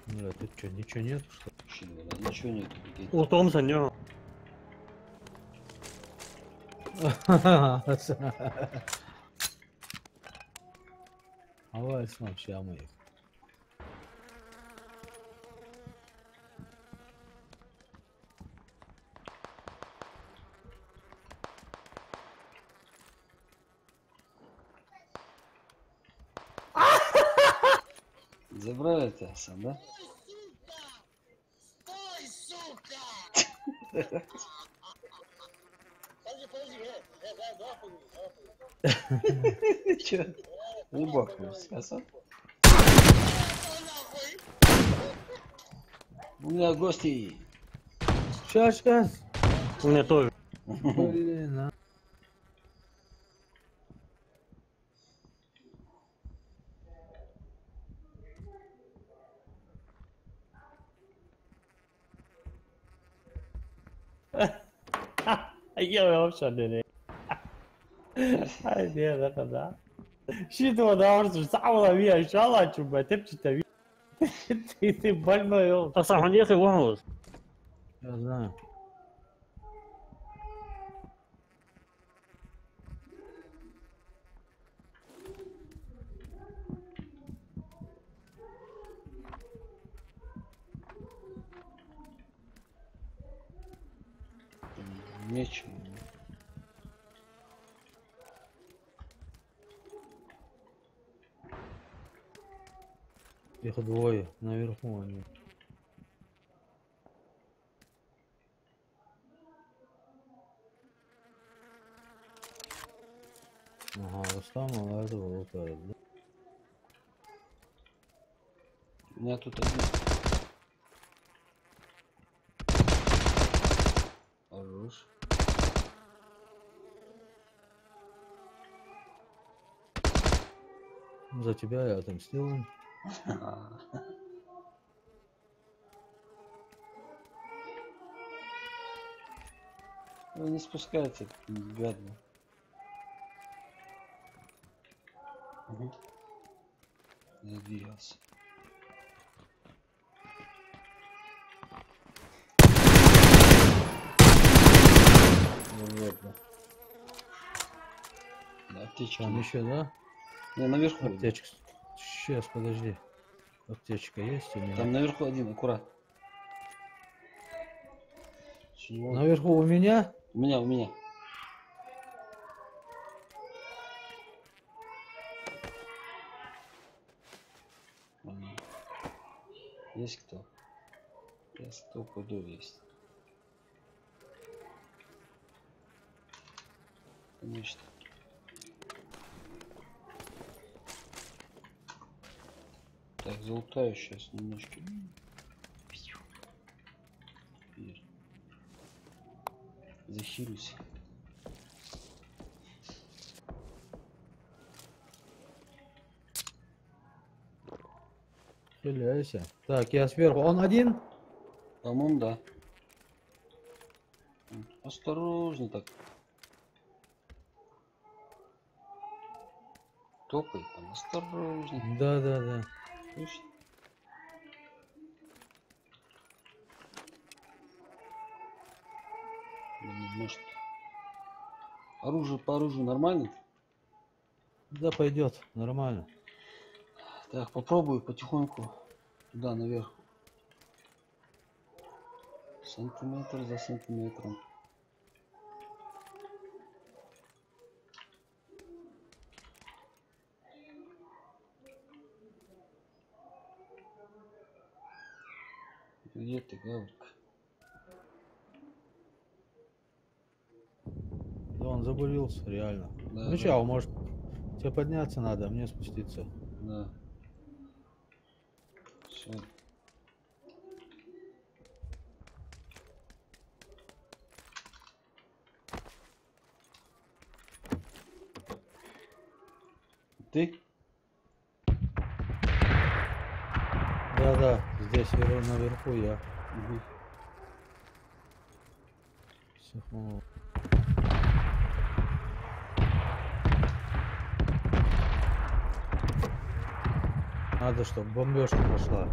Да, тут что, ничего нет, что ли? Ничего нет. У Томса не. Давай вообще мы их. Забрали тебя сам, да? Че? Не бахнулся, сам? У меня гости. Сейчас. У меня тоже. Блин, а. Я вообще не. Ай, не, да. Что удовольствие, самого вия, шала, чуба, тепчи-то. Ты больной, он. أصلا عندي أخي وهوس. Я знаю. Нечего. Их двое наверху они. Ага, Рустам, а этого лутает, да? У меня тут один. Хорош. За тебя я отомстил. Ну, не спускайте, гадно. Угу. Задвигался. Ладно. Аптечка. Там еще, да? Не, наверху. Аптечка. Сейчас, подожди. Аптечка есть у меня? Там наверху один, аккурат. Чего? Наверху у меня? У меня. Есть кто? Я 100 пудов есть. Конечно. Так, залутаю сейчас немножко. Захилюсь. Хиляйся. Так, я сверху. Он один? По-моему, да. Осторожно так. Топай там, осторожно. Да. Слышь? Блин, может. Оружие по оружию нормально? Да, пойдет. Нормально. Так, попробую потихоньку туда наверх. Сантиметр за сантиметром. Где ты, Гаврик? Да, он забурился, реально. Да, Ну да. чё, может, тебе подняться надо, а мне спуститься. Да. Все. Ты? Да, здесь наверху я. Угу. Психолог. Надо, чтобы бомбежка пошла.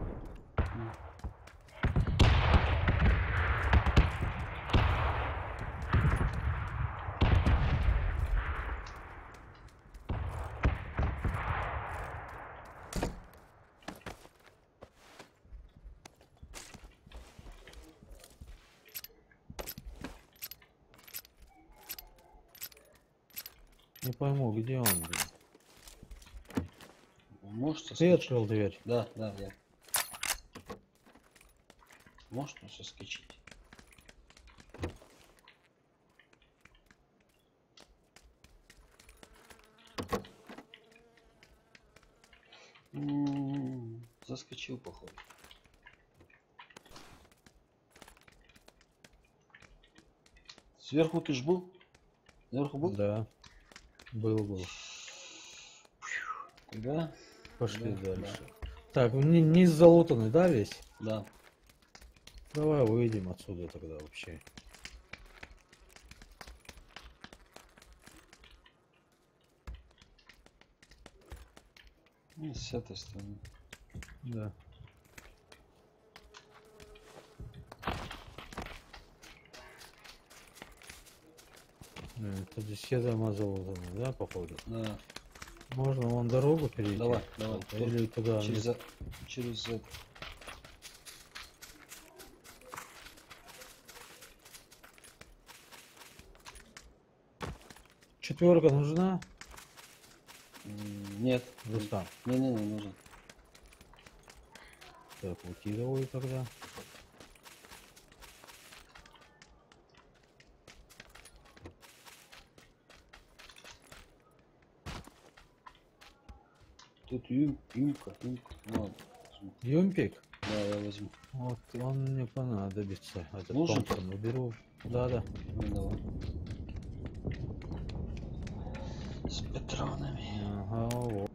Не пойму, где он, блин. Можешь Ты соскочить? открыл дверь? Да, я. Можешь ну, соскочить? Заскочил, походу. Сверху ты ж был? Сверху был? Да. Был. Да? Пошли Да, дальше. Так, низ залутанный, да, весь? Да. Давай выйдем отсюда тогда вообще. И с этой стороны. Да. Это здесь все дома залутаны, да, походу? Да. Можно вон дорогу перейти? Давай. Или туда? Через это. Четверка нужна? Нет. Рустам. Не нужен. Так, выкидываю тогда. Тут юмка. Ну, ладно, возьму. Юмпик? Да, я возьму. Вот он мне понадобится. Этот Нужен? Томпсон уберу. Да. Ну, давай. С патронами. Ага, вот.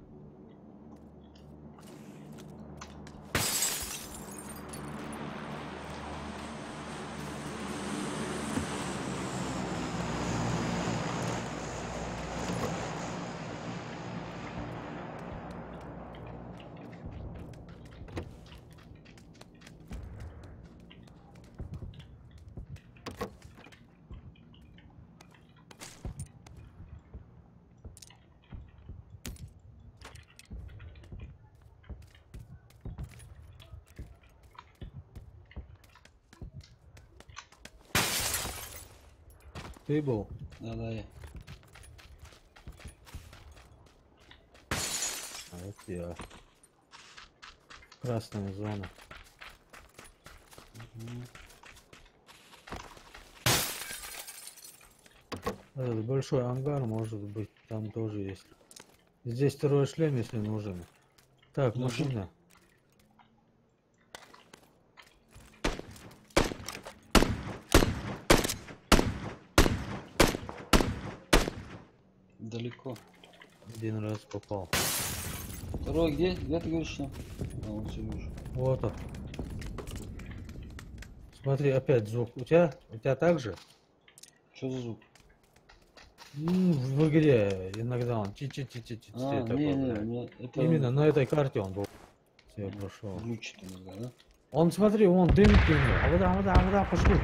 Ты был? Да, я. А это я. Красная зона. Этот большой ангар, может быть, там тоже есть. Здесь второй шлем, если нужен. Так, машина. Далеко. Один раз попал. Второй где? Где ты говоришь, что? А, вот все вижу. Вот он. Смотри, опять звук. У тебя так же? Что за звук? В игре иногда он чи-чи-чи-чи-чи. А, не, у меня это Именно на этой карте он был. Я прошел. глючит иногда, да? Он, смотри, вон дым кинул. А вода, пошли.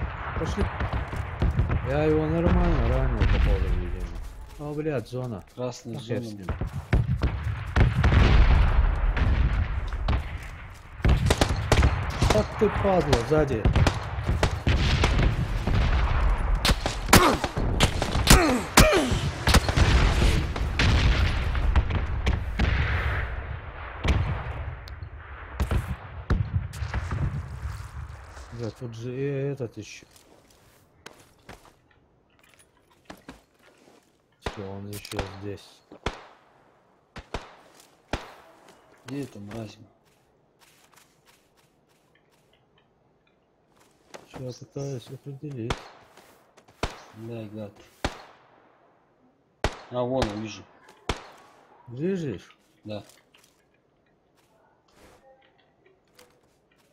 Я его нормально ранил по поводу видения. О, блядь, зона. Красная Хер зона. с ним. Ах ты падла, сзади. Да, тут же и этот еще. Что он еще здесь? Где это мразь? Что я пытаюсь определить. Да, гад. А, вон он, вижу. Видишь? Да.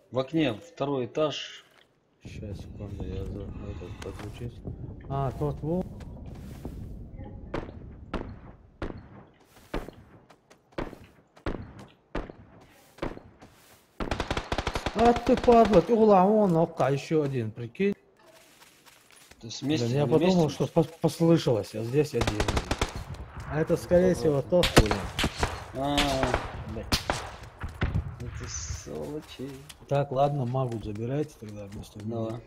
В окне второй этаж. Сейчас, секунду, я за этот подключусь. А, тот вот. А ты падла, ты вон ока, еще один, прикинь. То есть вместе, Блин, я не подумал, вместе? что послышалось, а здесь один. А это, скорее всего, то хули. А, блядь. Это сволочи. Так, ладно, магу забирайте тогда вместо меня. Давай.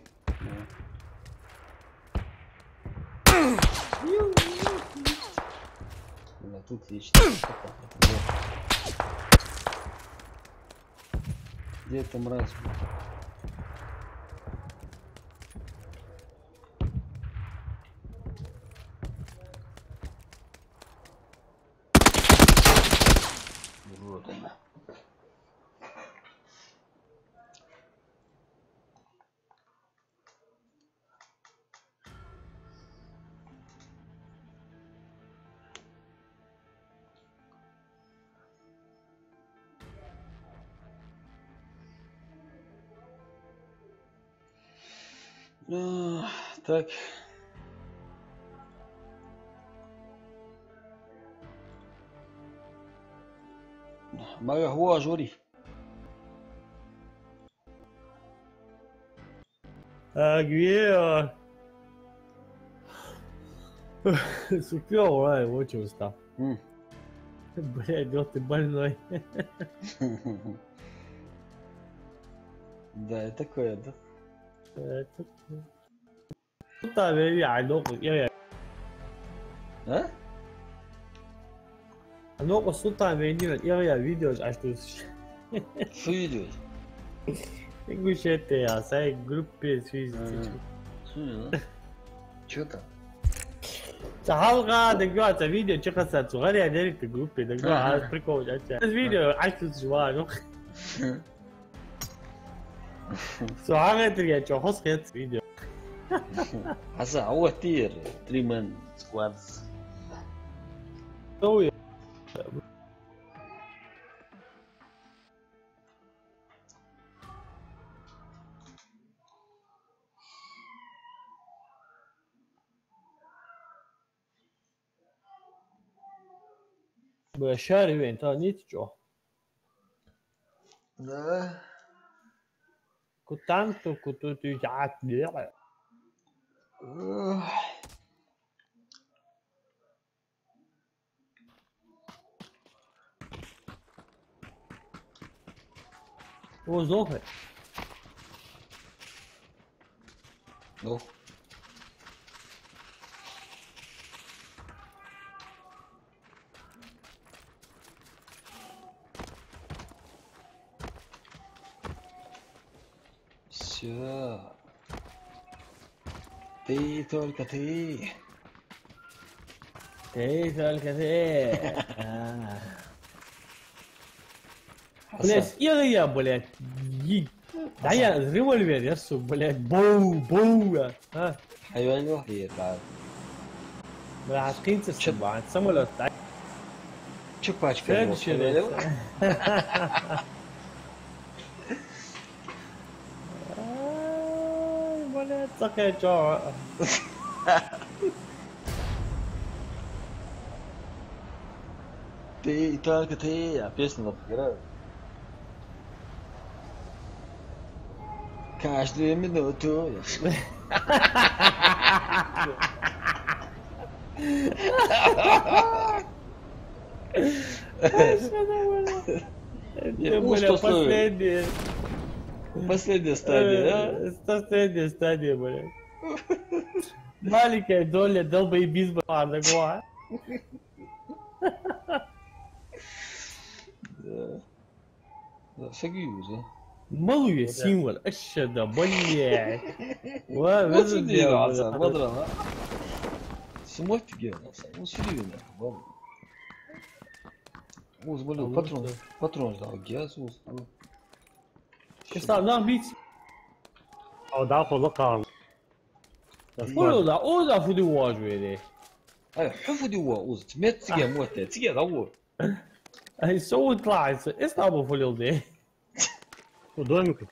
Да, тут лично. Где это мразь? Вот она. Так. Марагуа жури. Где? Супер, ай, очень устал. Блядь, вот ты больной. Да, это такое, да? Та về dài nó cũng như vậy. А? Nó có số ta về như là yêu ya video аж тут. Что видео? Ингу шете я сай группе связи. Что там? تعالوا دقوا على فيديو شخص صغير يا ديرك الجروب دقوا على بريكو جاتا الفيديو عايز تسواه سواه تريا شخص كيت فيديو Аса, هو كتير 3 مان سكوادز. قوي بشاري وين تاني جو Да. كنت تجعت هو زوفر Ну. Все. Все. Ты только ты. Ты только ты. Блять, я, блядь. Да я револьвер, я сука, блядь. Боу. А? ايوه ايوه هي بعد Блядь, принцесса, блядь, самолет, так. شو باشكا Следующий ايوه рейс. Ай, блядь, такая чё. ты только ты, а песню вот играю. Каждую минуту. Это, Уж бля, пословие. Последняя стадия, последняя стадия, блядь. Маленькая доля долбоебизма, такого. да? Да, согласен, да? Малый символ, аща да, блядь. Вот сюда игрался, бодро, а? Смотрите, героса, ну серьезно, ладно. Уз, блин, патрон ждал, геос, Está na bit. او ضعف اللقاء O da fudu waj really. اي حفظي هو اوز تمت تيجي موت تيجي دور Ai so utlaat. Is nou wel voor de. ودومك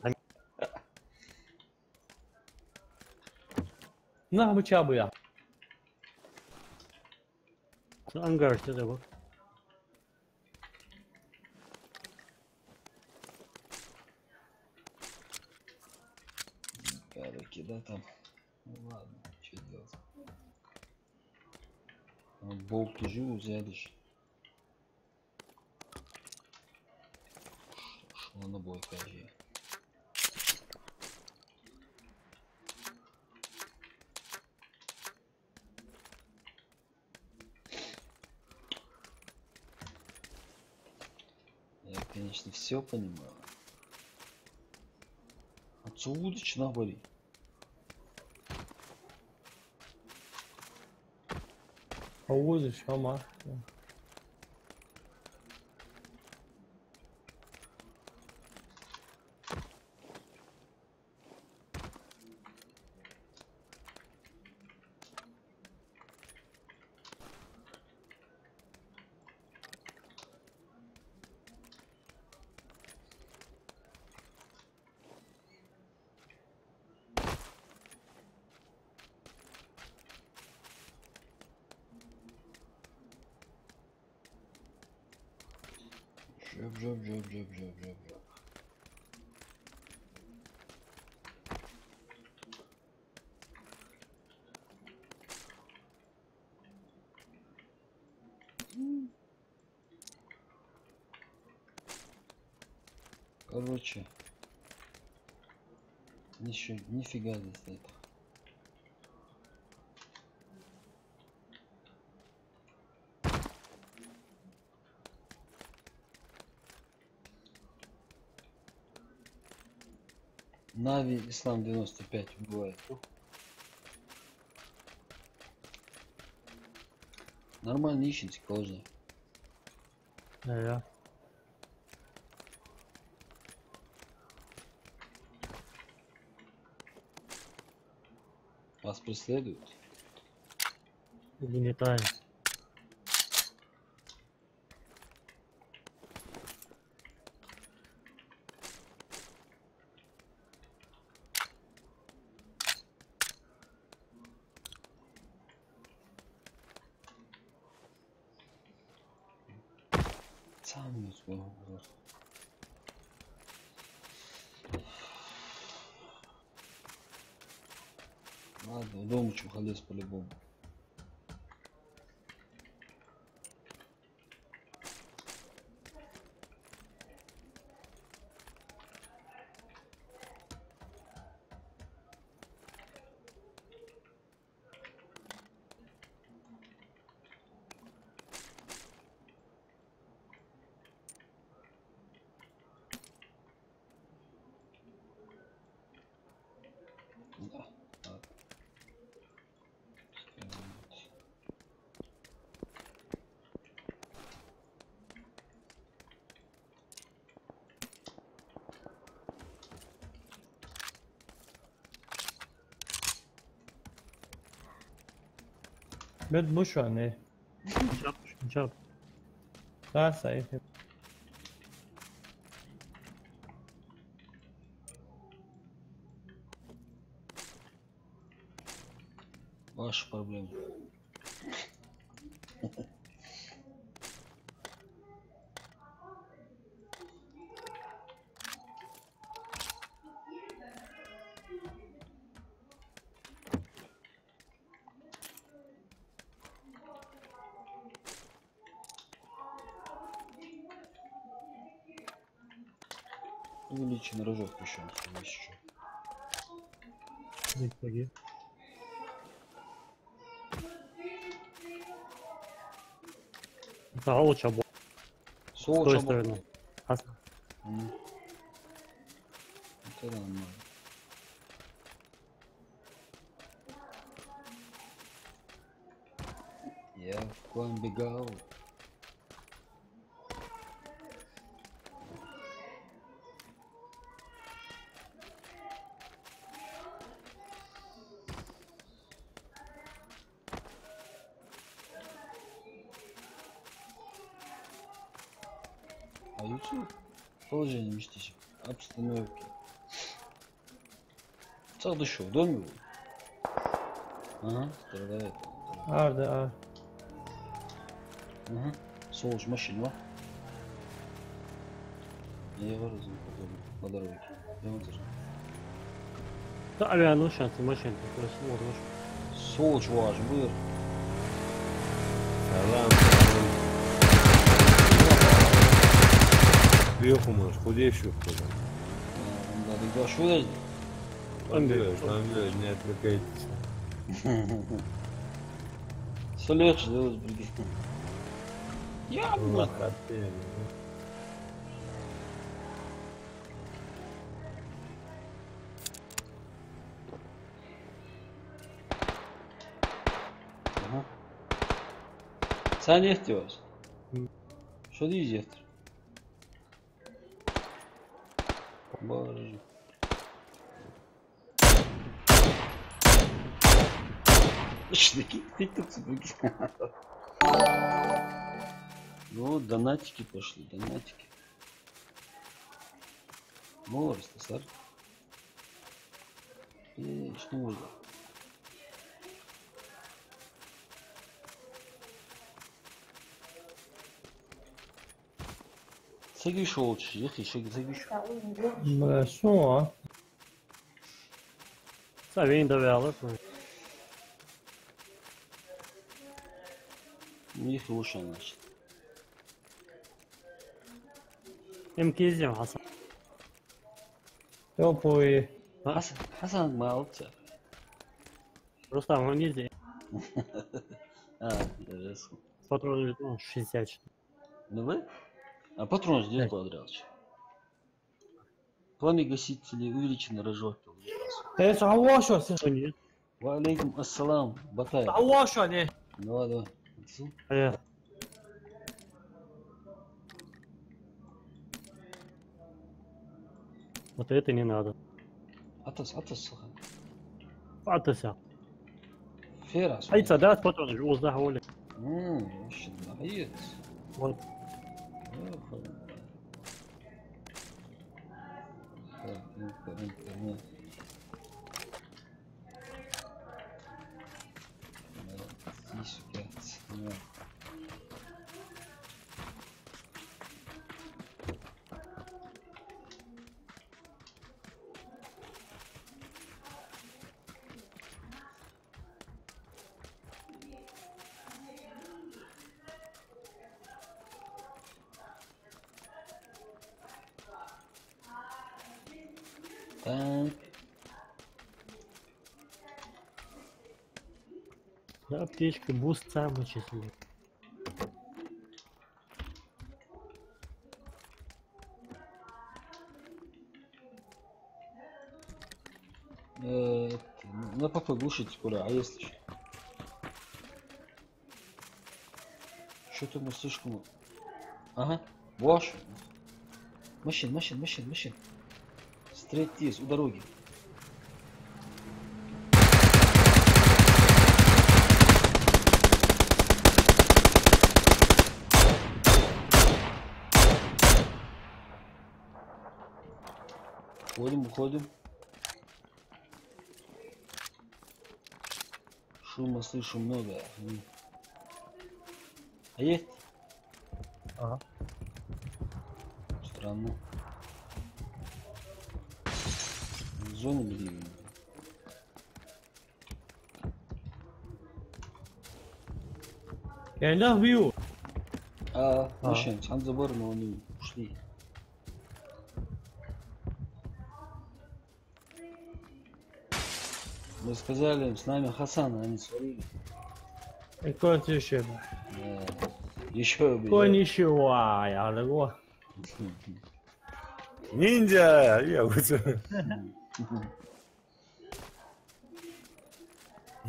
Na mu çabu ya. انقر كذا بقى Короче, да, там. Ну ладно, что делать. Болт toujours взялись. Шло на бой, кажи. Я, конечно, все понимаю. Отсюда набори. Havuz ama. Жоп. Короче, нифига здесь нет. Нави Ислам 95 бывает. Нормально ищите, кожа. ايوه Вас преследуют? الدنيا طاير Сам не успел. Ладно, в дом чухалес по-любому. Ben bu şu an ne? Çap. Daha sayı. Ваши проблемы. Увеличен рожок еще, еще. Погоди. Сağ çabuk. С Соус той чабо. стороны. Ас- Это нормально. Я к вам бегал. А YouTube положение местечек обстановки. Сам дышал, в доме был? Ага, страдает. Arda. Ага. Солнце машина. Я его разум по дороге. Я вот даже. Da ayağını şansı maşın. Burası olmuş. Солнце ваш, быр. Сверху можешь, худеющую кто-то. Да, да, что это? Там не отвлекайтесь. Все легче делать, блин. Я, блин. Лохотели. Ага. Sen istiyorsun. Что diyecektir? Боже. Ты тут Ну, донатики пошли, донатики. Молодец, сэр. Что можно? Sekiz oldu, yıkı, sekiz. Şu. Savien da veyalı. Yıkı uşan значит. MK'yim Hasan. Теплый. Hasan молодца. Просто он нельзя. А, даже. Патрон 60. Ну вы? А патрон здесь подряд. Пламя гасители увеличен рожок. Ты сауашо sen. Что нет? Ва алейкум ассалам, Батай. Сауашо ne? Давай, давай. Hayır. Вот это не надо. Атас. Атася. Ферас. Айца, да, патрон уже узнавали. Вообще, наец. Вот. Интернет. Здесь, блядь. Так. Да, аптечка, буст самый число. На ПП глушите куда, а если еще? Что-то мы слишком... Ага, ваш. Машин. Стрейтиз у дороги. Уходим. Шума слышу много. А есть? Ага. Странно. Зону бери. Я не бью. Машин, сам забор, но они ушли. Мы сказали им, с нами Хасан, они свалили. И кот еще. Да. Еще Кот ничего, я говорю. Ниндзя! Я вот...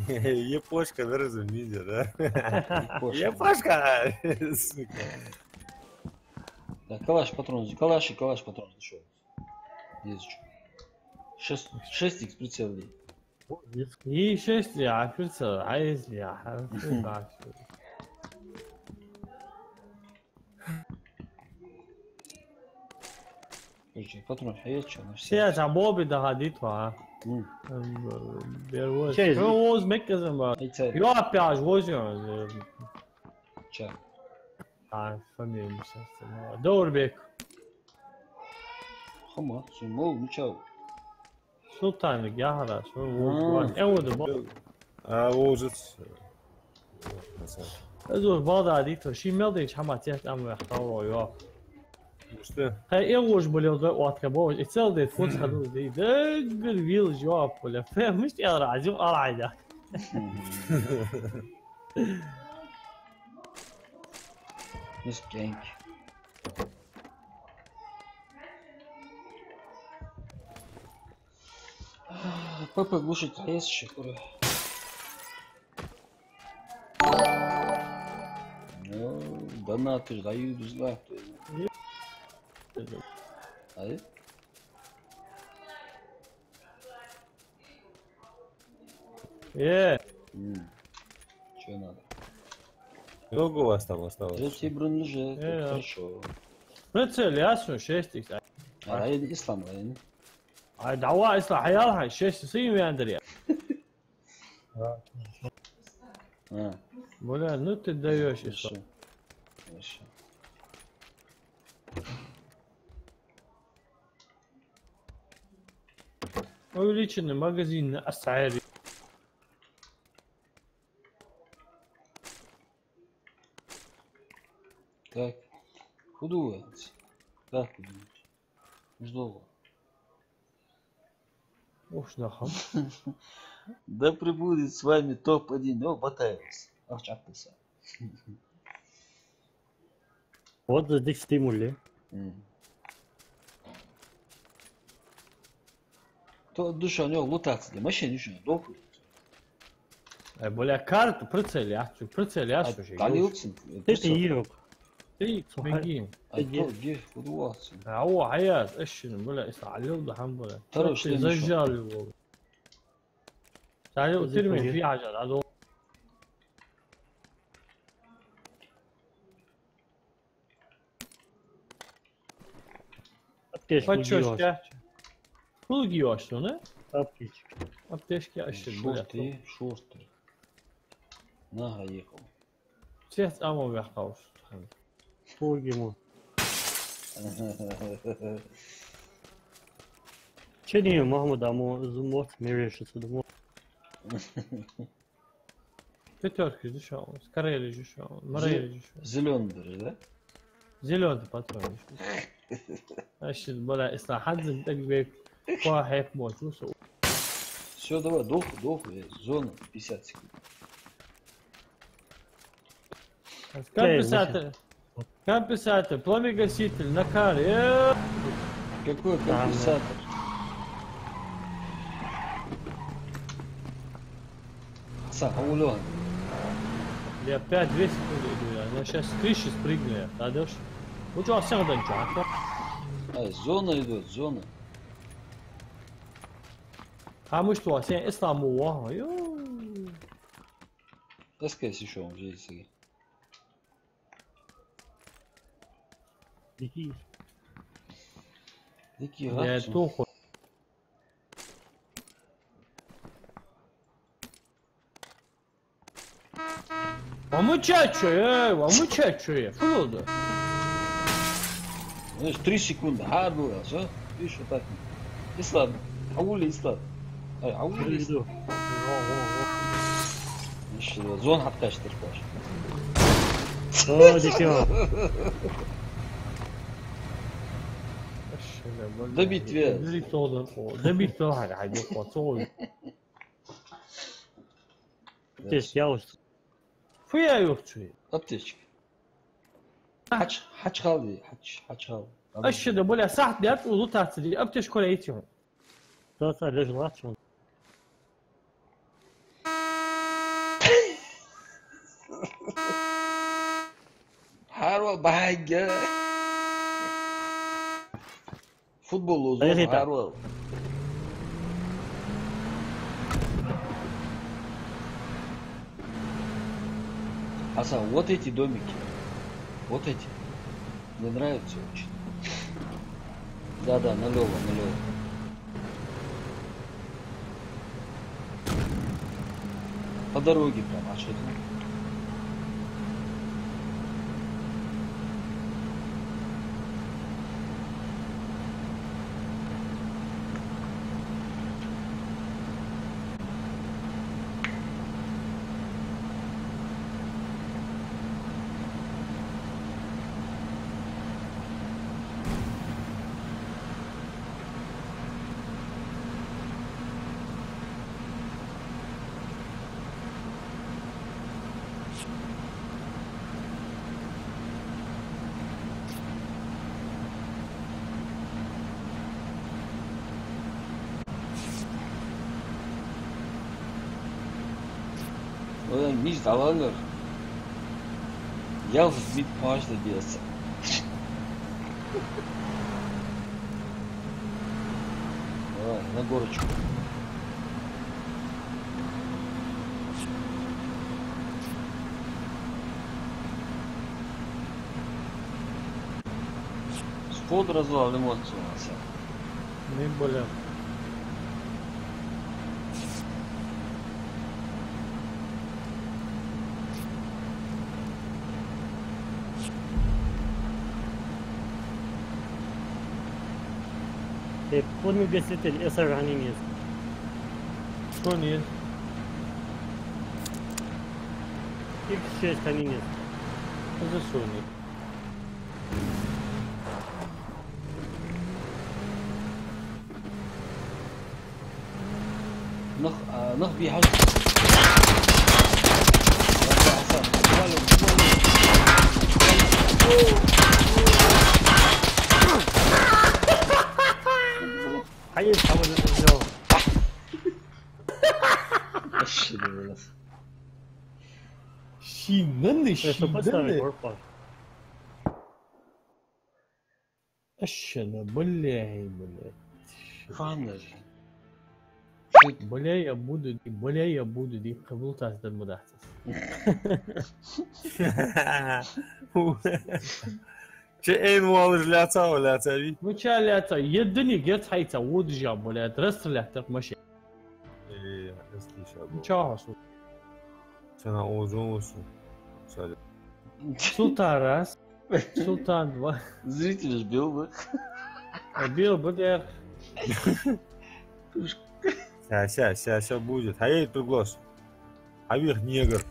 Япошка, да, разум, ниндзя, да? Япошка! Сука. Да, калаш патрон, калаш патрон, еще. Есть что. 6х прицел. И 6 я прицел, а если я Короче, патрон, а есть что? все забоби доходит, а? Бервоз мекзем, я опять возьму. Ча. Фамилия сейчас. Дорбек. Хама, сумол, мчал. Султан, я хорошо. Я вот. Ужас. Это Багдад, то шимелдин чама тех аму хтаро. Что? Я уж болел до отказа. И целый день фунт ходу. Да, говорил, жопа, поля. Мыш я разум, алайда. Мискеньки. Папа глушит, а есть еще куры. Ну, донаты дают зла. А это? Что надо? Много у вас там осталось? Третий бронежилет, хорошо. Прицел ясно, 6х. А это ислам, район. А давай, если حيالها 6 سيم يندري. Бля, ну ты даешь еще. Хорошо. Увеличенный магазин на Асайре. Так, худую. Так, ждал. Уж нахам. Да прибудет с вами топ-1, но Батайрус. Ах, чаптыса. Вот здесь стимули. То душа у него лутаться, машина ничего, долго. Бля, карту прицел ящу, прицел ящу. Калилцин. Это Ирок. Ты беги. А то где худоваться? هو حياة ايش بلا اسعى وضحن بلا ترى شلون زجال تعالوا ترمي في عجل هذا Аптечку Пул гиешь, не? Аптечки. Аптечки ащи, бля. Шорты. Нага ехал. Всех амо вяхаус. Пугиму. Че не Махмуд Аму зумот мерешится думал. Пятерки дешевый, скорее дешевый, морей дешевый. Зеленый, да? Зеленый патрон. Ащи, бля, если حد так бег, واحد موت وسو. Все, давай, долго, зона 50 секунд. Компенсатор, пламегаситель, накар. Какой компенсатор? Улен. Я 5-200 иду, я сейчас с крыши спрыгну, я, дадешь? Ну что, все надо ничего, Зона идет, зона. А мы что, все исламу, Таскайся еще, он же есть. Дикий. Дикий я гад. туху. Вамучачу, фулоду. Знаешь, 3 секунды. Harbi ya. Все? Видишь, вот так. İslam. Avuli İslam. Ay, avuli İslam. İşte zon hattaştır baş. О, дитё. Да битве. Здесь я уж. Фуя yokçu. Аптечка. Haç kaldı. Haç kaldı. Aşağıda böyle saatler ulu tatili. Apteş kolay itiyor. Да, лежу лачу. Harva bahagga. Futbol uzun. Поехали так. Harva. Аса, вот эти домики. Вот эти. Мне нравятся очень. Да, налево. По дороге прям, а что это? Oradan biz dalanır. Yalnız bir maaşla diyorsun. Давай, на горочку. Спод развал эмоцию у нас. Ne böyle? Помню, где ты сохранение. Sonyen. X6 хранение. Kızı sonyen. نخ بيحج. Hayır, tamam yok. Şinanı. Поставить горпа. Aşağıda бляй. Фанер. Бля, я буду ди kabul tasdır mıdahtsız. Че эн уалж ляца ви? Мучаляца, едини гет хайца уджа, бля, драстрляхтак маши. Чахасу. Sana uzun olsun. Sadece. Султан раз, Султан два. Зритель ж бил бы. Бил БДР. Сейчас будет. А ей приглас. А вверх негр.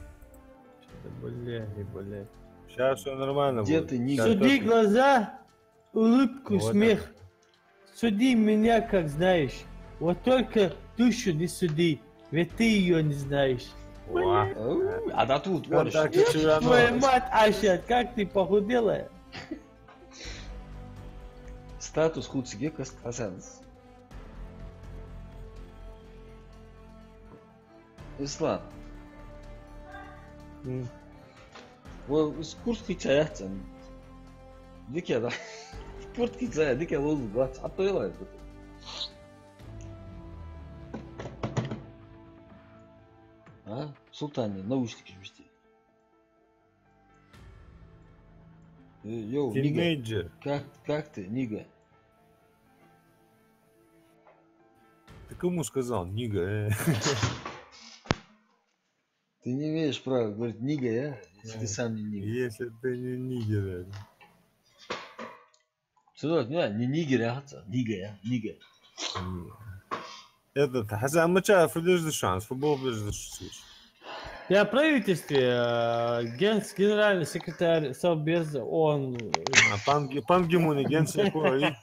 Бля. Сейчас все нормально Где будет. ты, Нигер? Суди глаза, улыбку, Вот смех. Суди меня, как знаешь. Вот только душу не суди, ведь ты ее не знаешь. А да тут, Вот вот так что. и всё равно. Твоя мать, Аша, как ты похудела? Статус хуцige касанс. Ислам. Вот из куртки чаяцан. Дике да. Куртки чая, дике лозу бац. А то елай. А? Султане, наушники жмести. Йоу, Нига. Тинейджер. Как ты, Нига? Ты кому сказал, Нига? Ты не имеешь права говорить нига, я? Если ты сам не нига. Если ты не нигер. Сюда, не нигер, а нига, я, нига. Этот, Хасан Мачаев, подожди шанс, футбол подожди шанс. Я в правительстве, генеральный секретарь Совбез, он... Пан Гимуни, генсекретарь.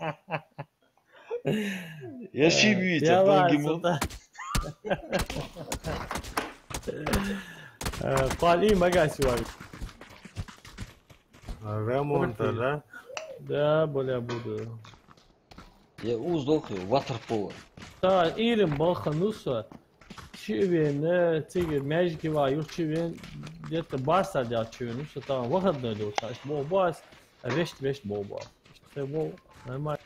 Я чимите, Пан Гимон. Пали Магасивай. Ремонта, да? Да, бля, буду. Я уздох, ватерполо. Да, Ирим Балхануса. Чивен, цигер, мяжики ваю, чивен, где-то баса для чивен, ну что там, выходной был, то есть был бас, а вещь был бас. Все был нормально.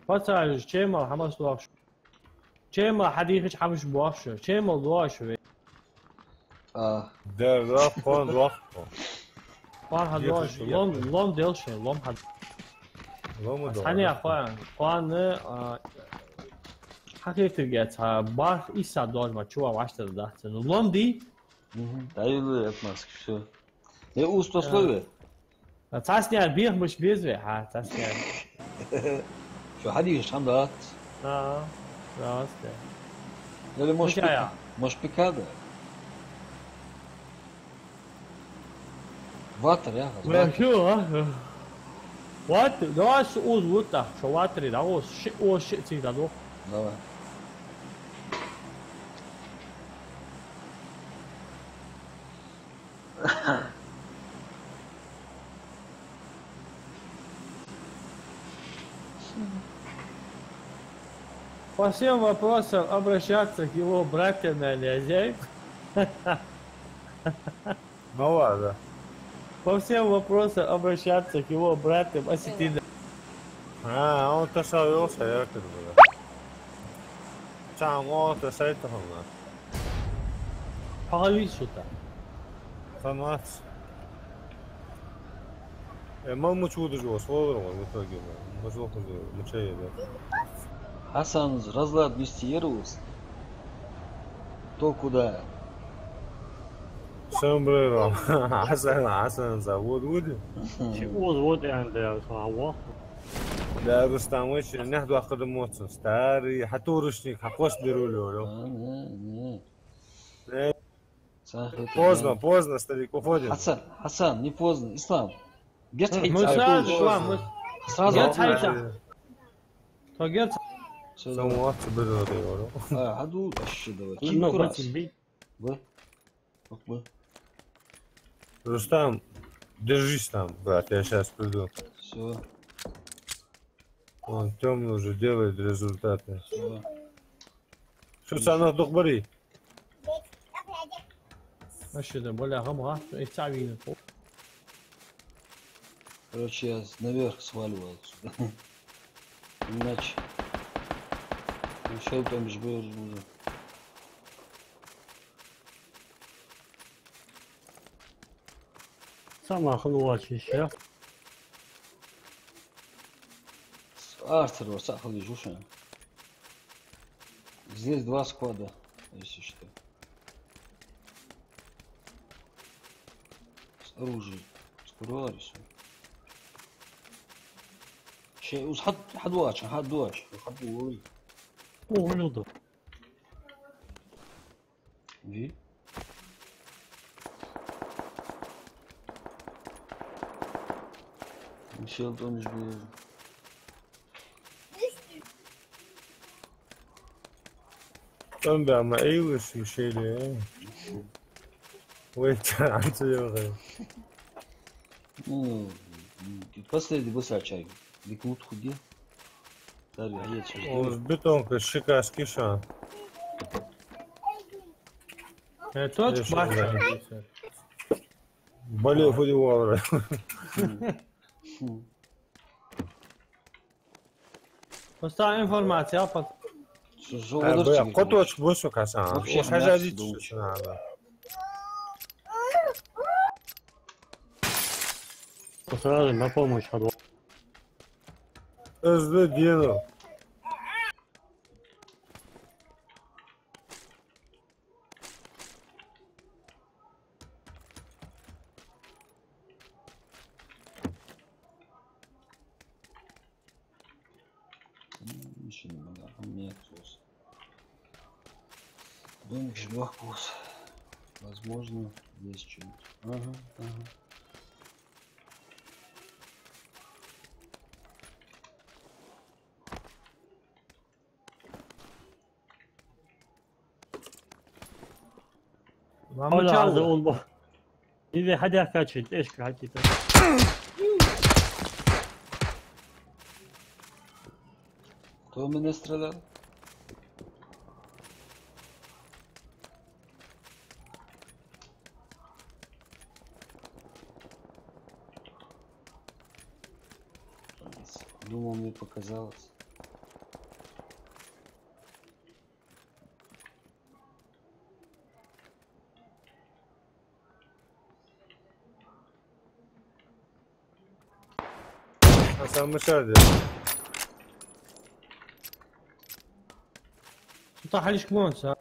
Пацан, чема, хамас дуаш. Чема, хадихич хамаш буаш, чема дуаш. А, Да, пан дуаш. Пан хадуаш, лом делше, лом хад. Hani akhwan, حقيقة бар иса должна чува вашта да. Ну ломди. даю этмаск, все. Я уст условия. Цасня бих мش безве, цасня. شو حديش حمدات. راسته. Или может пикада. Ватер, я. شو وات داش اوز وتا شو واتري داوس شي او شي تي دادو. Давай. По всем вопросам обращаться к его братьям на Лязей. Ну ладно. По всем вопросам обращаться к его братьям осетинам. Он тасавился, я как бы. Сам он тасайтахна. Палисута. Санат. ما موجود جوا صور ولا تلاقيه مزوق مشي ده. Хасан разлад мистериус. То куда? Сомбреро. Хасан завод ودي. وضع عند صاحبه. Да, Рустам, очень нахду академоцу. Старый, хатурушник, хакос беру. Не. Поздно, старик, уходим. Хасан, не поздно. Ислам. Где ты? Мы сразу Саму акцию беру. Хаду, вообще давай. Ну, бить. Рустам, держись там, брат, я сейчас приду. Все. Он темный уже делает результаты. Все. Что цена дохбари? Вообще да, бля, гамга, и цавина. Короче, я наверх сваливал отсюда. Иначе. Еще там же был уже. Сама хлопчик еще. Артер, сахали жуша. Здесь 2 склада, если что. С оружием. Скоро рисую. شيء حد واش حد وري Углюду. Ви? Мишел Томиш был. Там да, ما ايوش مشيلي. ويت عم تيوغي. Ну, последний бусачай. Ликут худи. Дарья, я Он с бетонкой шикарский шан. Тот бача. Болел футбол. Просто информация, Коточ босу касан. Хажазит надо. Сразу на помощь ходу. Özde diyelim. Ничего не могу. Нет, домик шлях босс. Возможно, есть что-нибудь. Ага, ага. حاول هذا والله إذا حدا كاتشت إيش حكيت Кто меня стрелял? Думал, мне показалось. Hasan Müşerdi. طاح عليش كمونس ها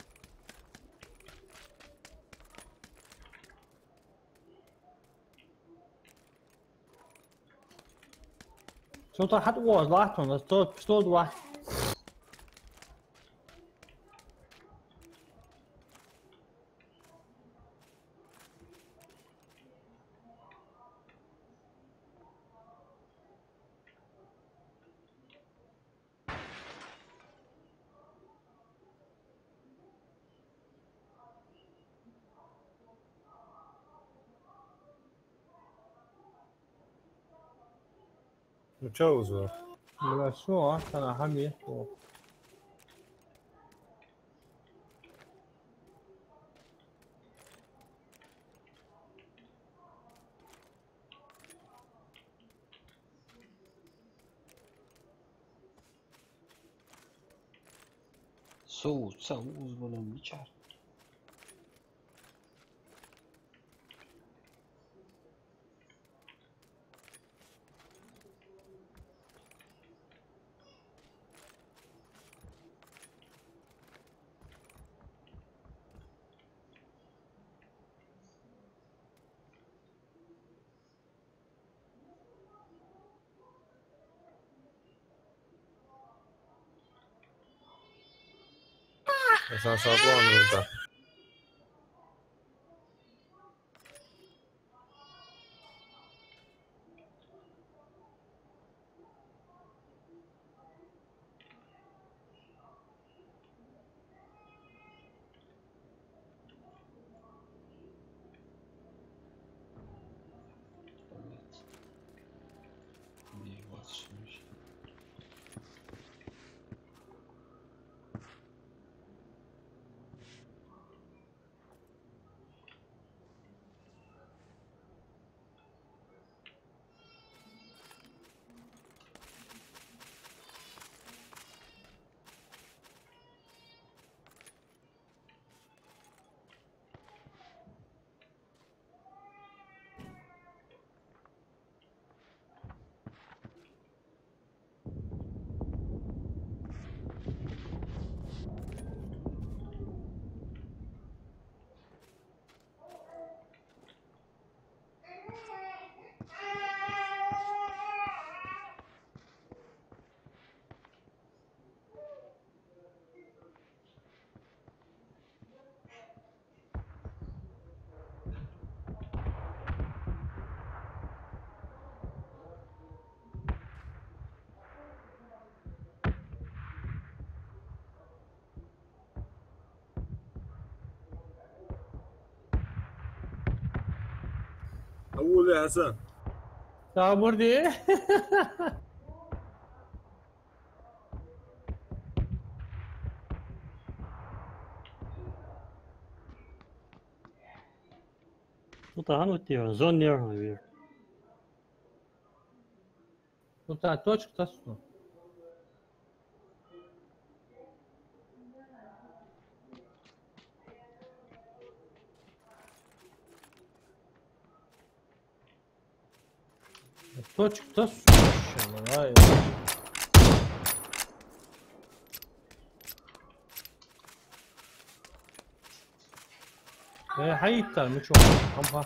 شو طاح حد واز لاحظتهم بس بستود واحد متجوز هو. لا شو كان حمي Soğutsa uzmanım içer. Hasan Sabah burada. أقول يا حسن. تعبر دي طبعا وتير زون نير Вот так, точка тасу. Точка тасу. Давай. حييتر مش واحد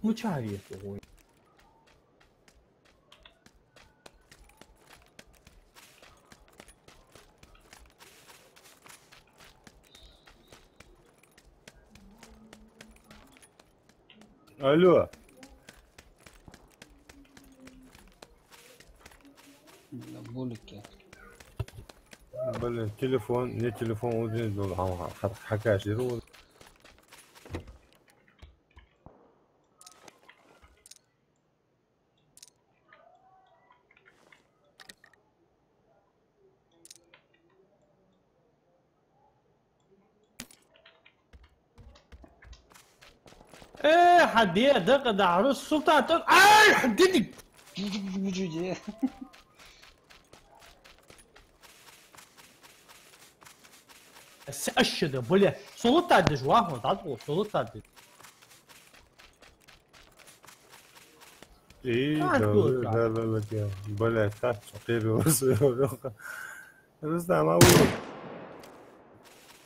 متشعرية هو. الو بقول لك التليفون ني تليفون ودي حكاش يرو ايه حدي دق ده عروس السلطة اي حددك بس اشد بولي صوت تاع الدجواه تعطوا صوت تاع ايه لا لا لا بلا كات غير رز ما اقول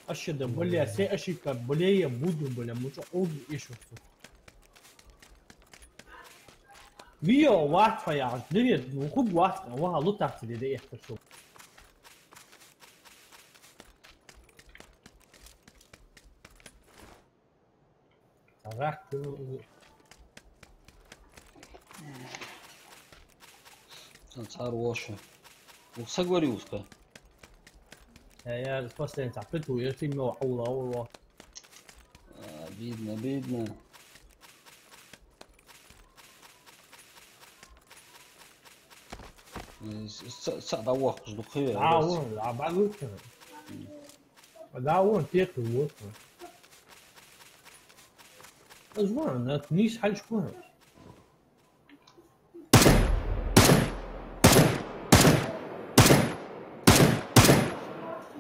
اشد بولي سي اشيك بولي بود بولي مش اود ايش فيو واحد فيا دنيا وخب واحد وها لو تحت دي يحتسب راح хороший. Соговорился. Я просто не تعبت ويرتي مو حوله Видно. ساعة واحد دقيقة. عاون بعد دعوون تيك الوقت أزوان تنيس حل شكون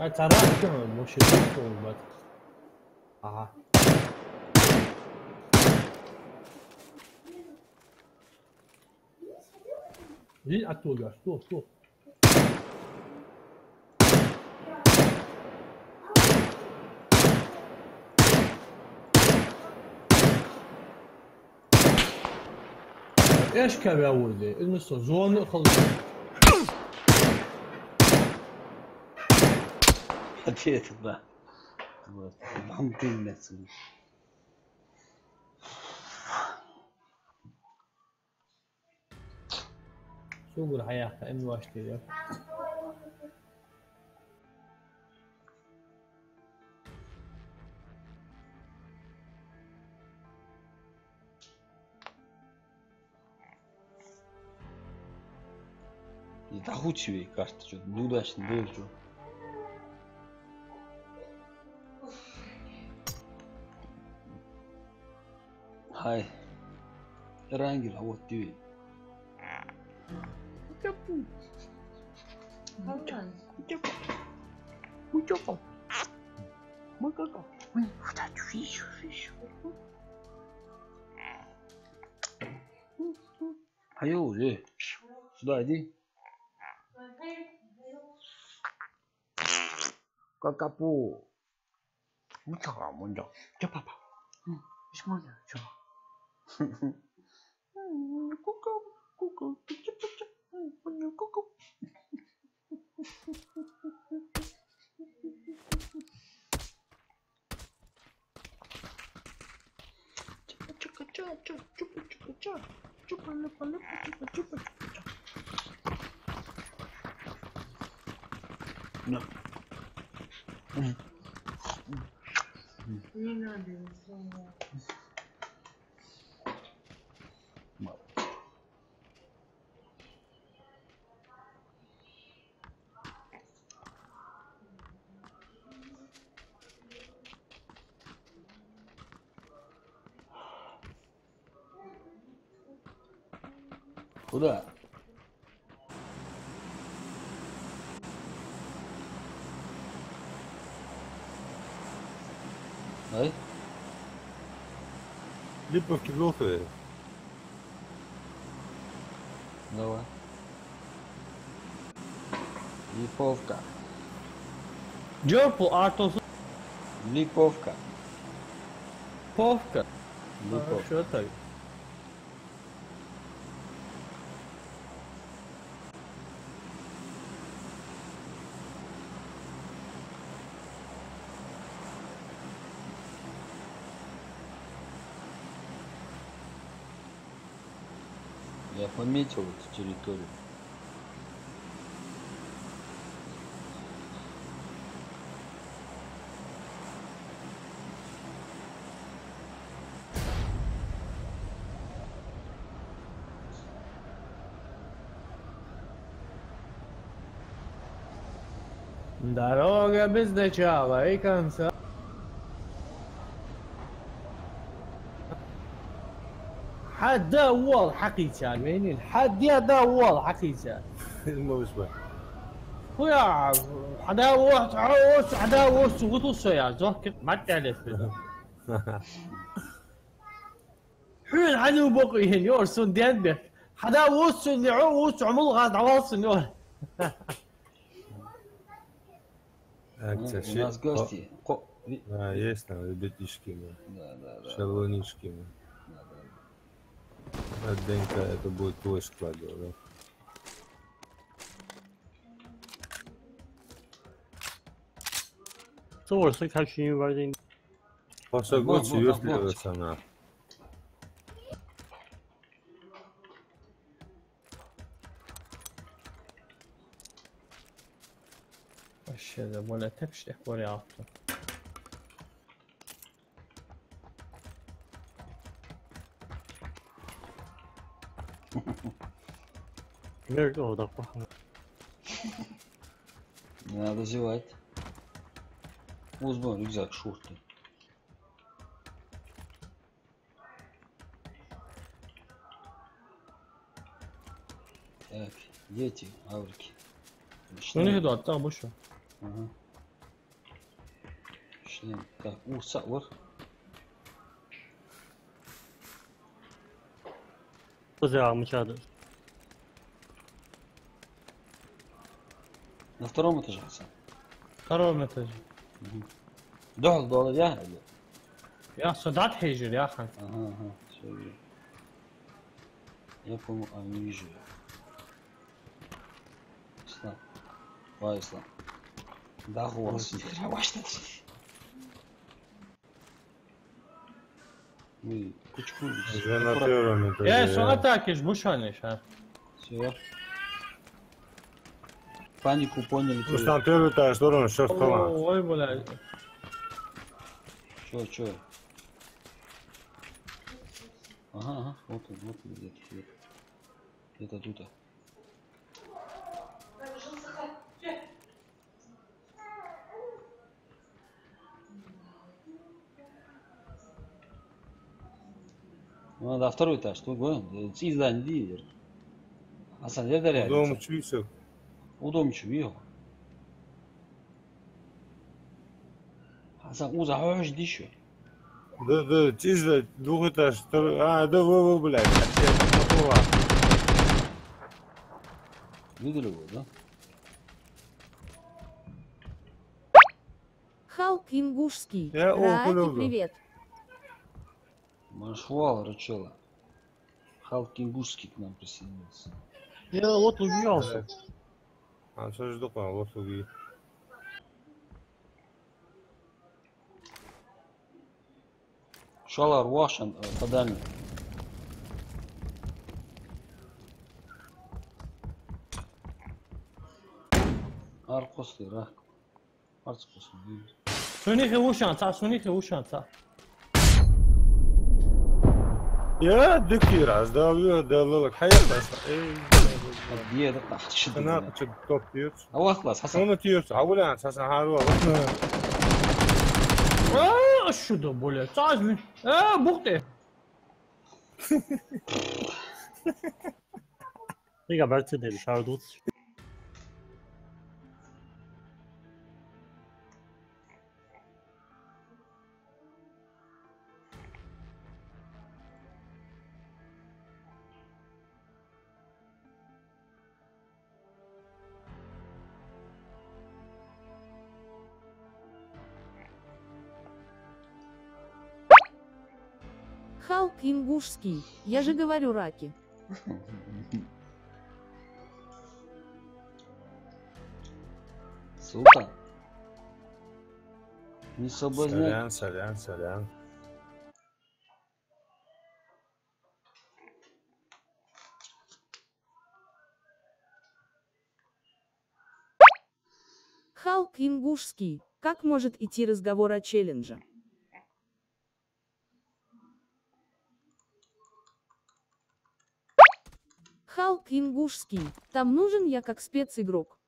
أتعرف كمان مش يدخل بس جي أتوقع طول ايش كان يقول لي المستر زون خلص حكيت بقى محمدين نفسي شو الحياة اني واشتري Доходчивее, кажется, что-то неудачно было, что. Хай. Рангел, а вот ты. Айо, сюда иди. Какапу. Мутага, 먼저. 저 봐봐. 이상하냐, 저. 꾸꾸, 삐쩍삐쩍. 먼저 꾸꾸. No. Не надо, не сломал. Куда? Ай? Липовки глухие. Давай. Липовка. Джорпу Артос. Липовка. Повка. Липовка. Что так? Я пометил эту территорию. Дорога без начала и конца. حدا أول حقيقة عالمين حد دا أول حقيقة ما بشبه ويا حدا وقت عوس حدا وقت وقت يا زهك ما تعرف حين حدا بقي هن يورسون دينك حدا وقت اللي عوس عمل غاد عواص نور У нас гости. Да, есть там ребятишки. Да. Шарлонишки. От ДНК это будет твой склад, да? Source 开群玩的， Пошагочи, ёстливая она. вообще да ولا تكشتح ولا عطل没肉的话， Не надо зевать. Узбон, рюкзак, шурты. Так, дети, аврики. Ну не иду, там больше. Ага. Шлем. Так, савр.不这样，我们家的 На втором этаже, Хасан. втором этаже Дохл доллар, я? يا صدات حجر يا أخي Ага, все вижу. Я, по-моему, не вижу. Ислам. Вай, Ислам. Да, голос. Мы кучку. Уже на первом этаже. يا شو أتاكش بوشانش ها Все. Панику поняли. Ну, там первый этаж, второй, что в команд. ой блядь Чё? Ага, вот он, где-то. Где-то тут. Ну, да, второй этаж. Тут, издание дилер. Асан, nerede реально? Дом чуйся. Удомчу, видел? Асан, уза, хош, дишо. Да, чисто двухэтаж, второй. А, да, блядь. Видели его, да? Халк Ингушский. Я Рааки, окулюду. привет. Маршвал, Рачела. Халкингушский к нам присоединился. Я вот убивался. А что жду, вот убей. Шалар Вашан, подальный. Аркосли, рак. Аркосли. سونيخي وشان تا يا دكتور عز ده لك حياة Где это? Ах, что ты? انا كنت توب تيرز الله خلاص حسن. انا تيرز اولا اساسا حلوه شو ده بوله تعال بوقته这个玩自己的杀毒。 Халк Ингушский. Я же говорю раки. Сука. Не соблазняй. سلام Халк ингушский. Как может идти разговор о челлендже? Халк ингушский. Там нужен я как специгрок.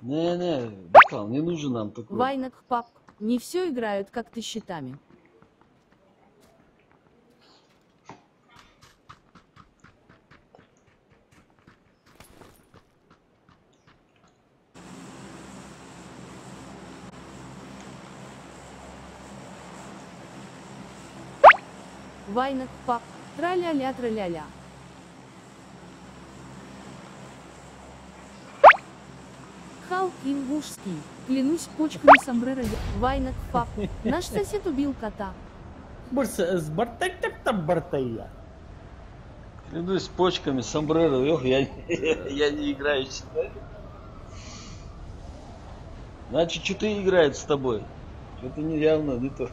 Не, Бакал, не нужен нам такой. Вайнак пап. Не все играют как ты щитами. Вайнак пап. Траля-ля траля-ля. Халк ингушский. Клянусь почками сомбреро. Вайнак пап. Наш сосед убил кота. Иду с почками, сомбреро, я не играю сюда. Значит, что-то играет с тобой. Что-то явно не то.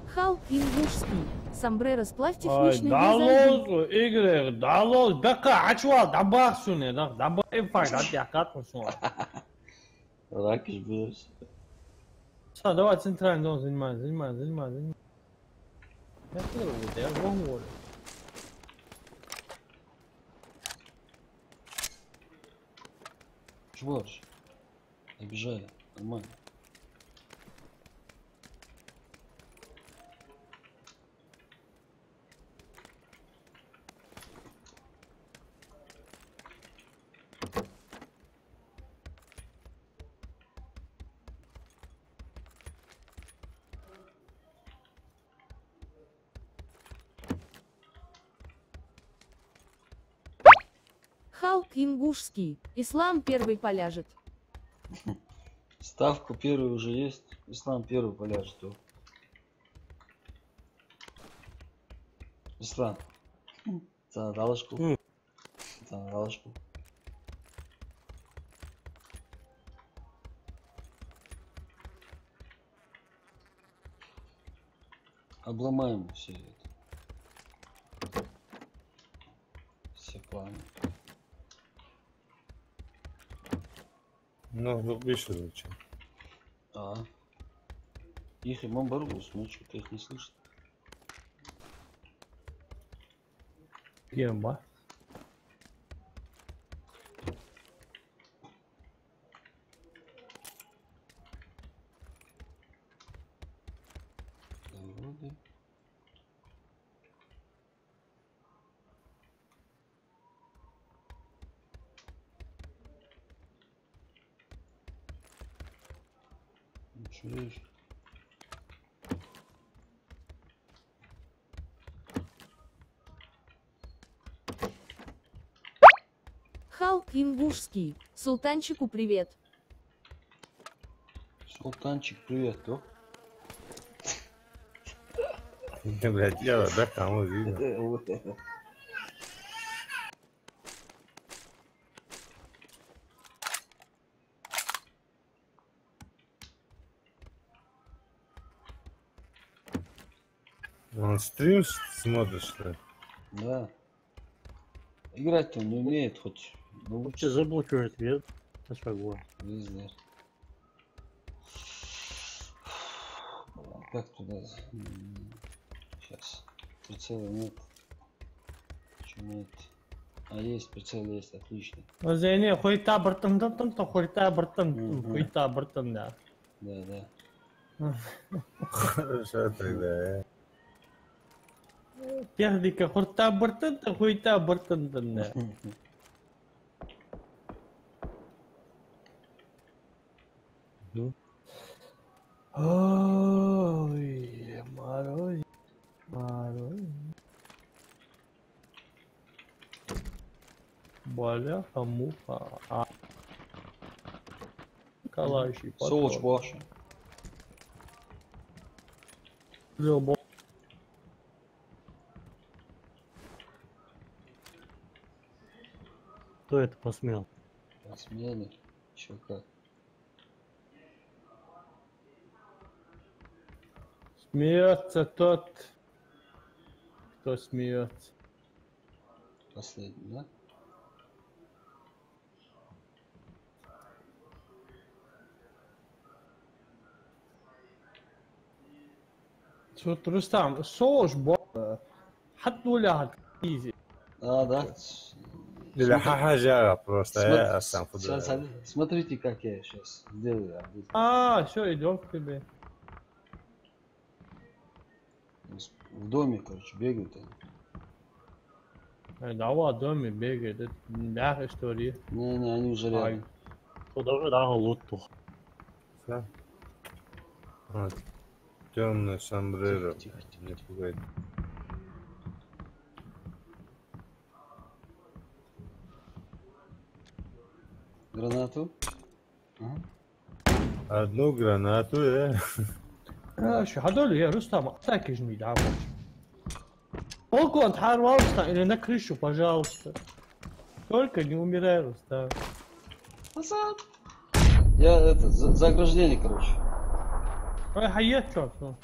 Халк ингушский. Сомбреро сплавь Ay, техничный Dalos, Y, Dalos, Beka, açval, dabak şunu, dabak en fayda, yakat mısın? Рак берешь. Все, давай центральный дом занимай. Я первый, я говорю. Чего ж? Обижали. Нормально. Халк ингушский. Ислам первый поляжет. Ставку первую уже есть. Ислам первый поляжет. Ислам. За ралышку. За ралышку. Обломаем все это. Все планы. Ну, выше зачем? Их и Мамбаргус, ну что-то их не слышно. Гемба. Вроде. Ничего еще. Халк ингушский. Султанчику привет. Султанчик, привет, то? Да, блядь, я, да, кому видно. Он стрим смотришь, что ли? Да. Играть-то он не умеет хоть. Ну, Вообще заблокирует ответ. Шагу. Везде. Как туда? Сейчас. Прицела нет. Почему нет? А есть, прицел есть, отлично. Зайне, хуйта бартын, хуйта бартын, да. Да. Хорошо тогда, Техника хуйта бартын, да. Ой, мороз. Бляха-муха. Калаши. Соуч башен. Кто это посмел? Посмели. Чё как? Смеется тот, кто смеется. Последний, да? شوت رستم صوش حطوا لها ايزي. Да. Ха-ха-жара просто, я сам Сейчас, футбол. смотрите, как я сейчас сделаю. Все, идем к тебе. В доме, короче, бегают они. Давай в доме бегает, это мягкая история. Не, они уже рядом. Куда дал луту? Темный сомбреро. Тихо. Не пугай. Гранату. Одну гранату, شو هذول يا رستم اعطاك جميل عمر. Полку отхарвался или на крышу, пожалуйста. Только не умирай, Рустам. Я это, за ограждение, короче. Ой, хаят, черт, ну.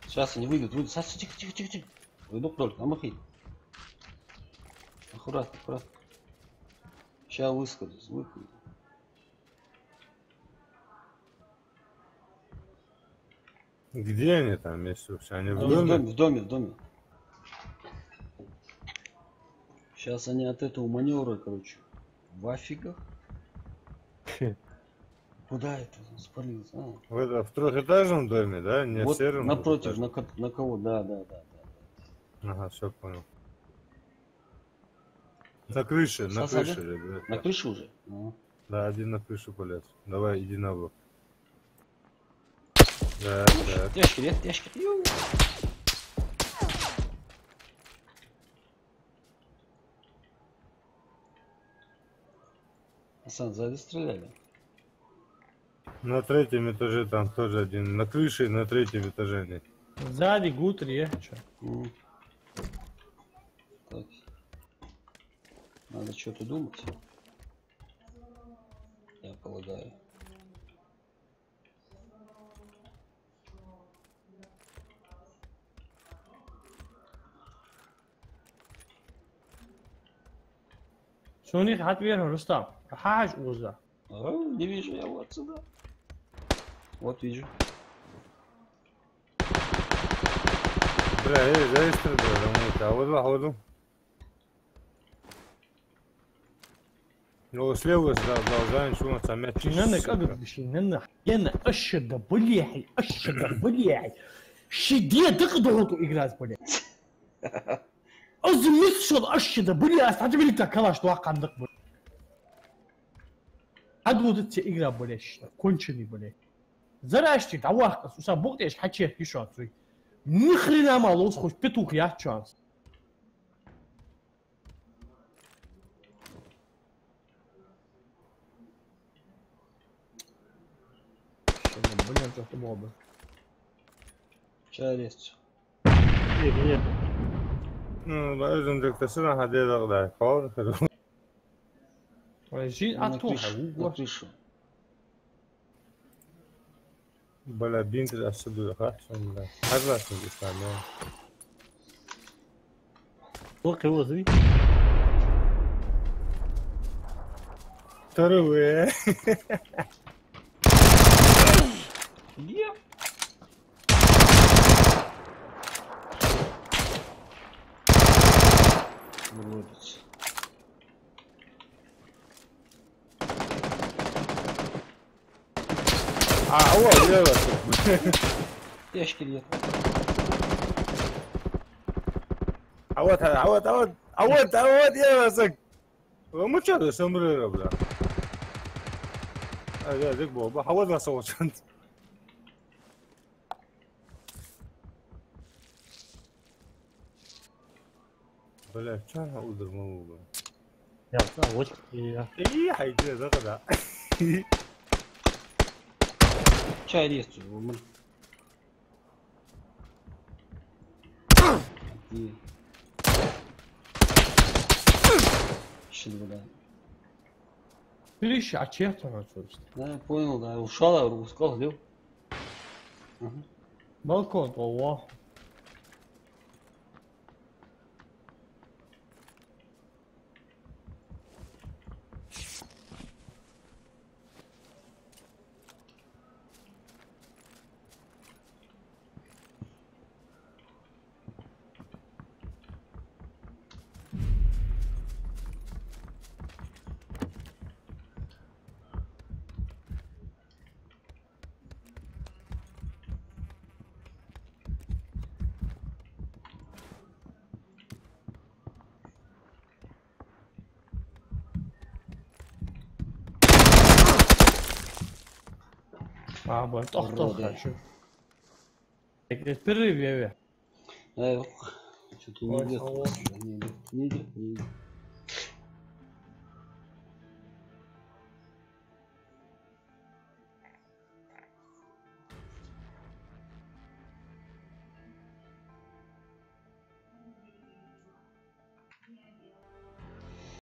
Сейчас они выйдут. Сейчас, тихо. Выйду только, амахи. Аккуратно. Сейчас выскажу. Где они там, если вообще? Они в В доме? доме. Сейчас они от этого маневра, короче, в афигах. Куда это спалился? В трехэтажном доме, да? Не Вот сером? напротив, на кого? Да. Ага, все понял. На крыше, ребят. На крыше уже? Да, один на крышу полез. Давай, иди на блок. Да. Ящики. Асан, сзади стреляли. На третьем этаже там тоже один. На крыше на третьем этаже нет. Сзади гутер, я что? Так. Надо что-то думать. Я полагаю. شو نيخ حد بيرهم رستم حاج اوزا. Не вижу я вот сюда. Вот вижу. Бля, зарегистрируй, бля, воду. Ну, слева продолжаем, что у нас там мяч. ننك أقرب بشي ننك ينا أشد بليحي شديد تقدروا إجراز بليحي أزميتشد أشد بليحي أستعجب لك كلاش توقع عندك بليحي عدو تتي إجرا بليحي كونشني بليحي زراشتي تعواق أسوسا بوقت إيش حكي في شانسوي نخلينا ما لوس خوش بتوك يا شانس Блин, что-то было. Чай резче. Нет. لازم بدك تسرح حد يدغدغ حوار حلو. جي На أتوقع крышу. بلا بنت الأسد الأحسن حرس الإسلامية. Сколько его зови? تروي. Выводится. هو يلا. Ящики нет. عوض يا راسك. مو شرط سمرة بلا. هذا بابا عوض ما صوت انت. بلا كان اقدر موضوع. يا وش اي حيجي هذا. Чай резче. И. Şimdi да. Видишь, а чья там отсюда? Да, я понял, да. Ушел, я ускал, сделал. Балкон, ого. А, вот, ох, Уроды. хочу. Перерыв, я. Да, что-то не Ой, идет. алло. Не идет.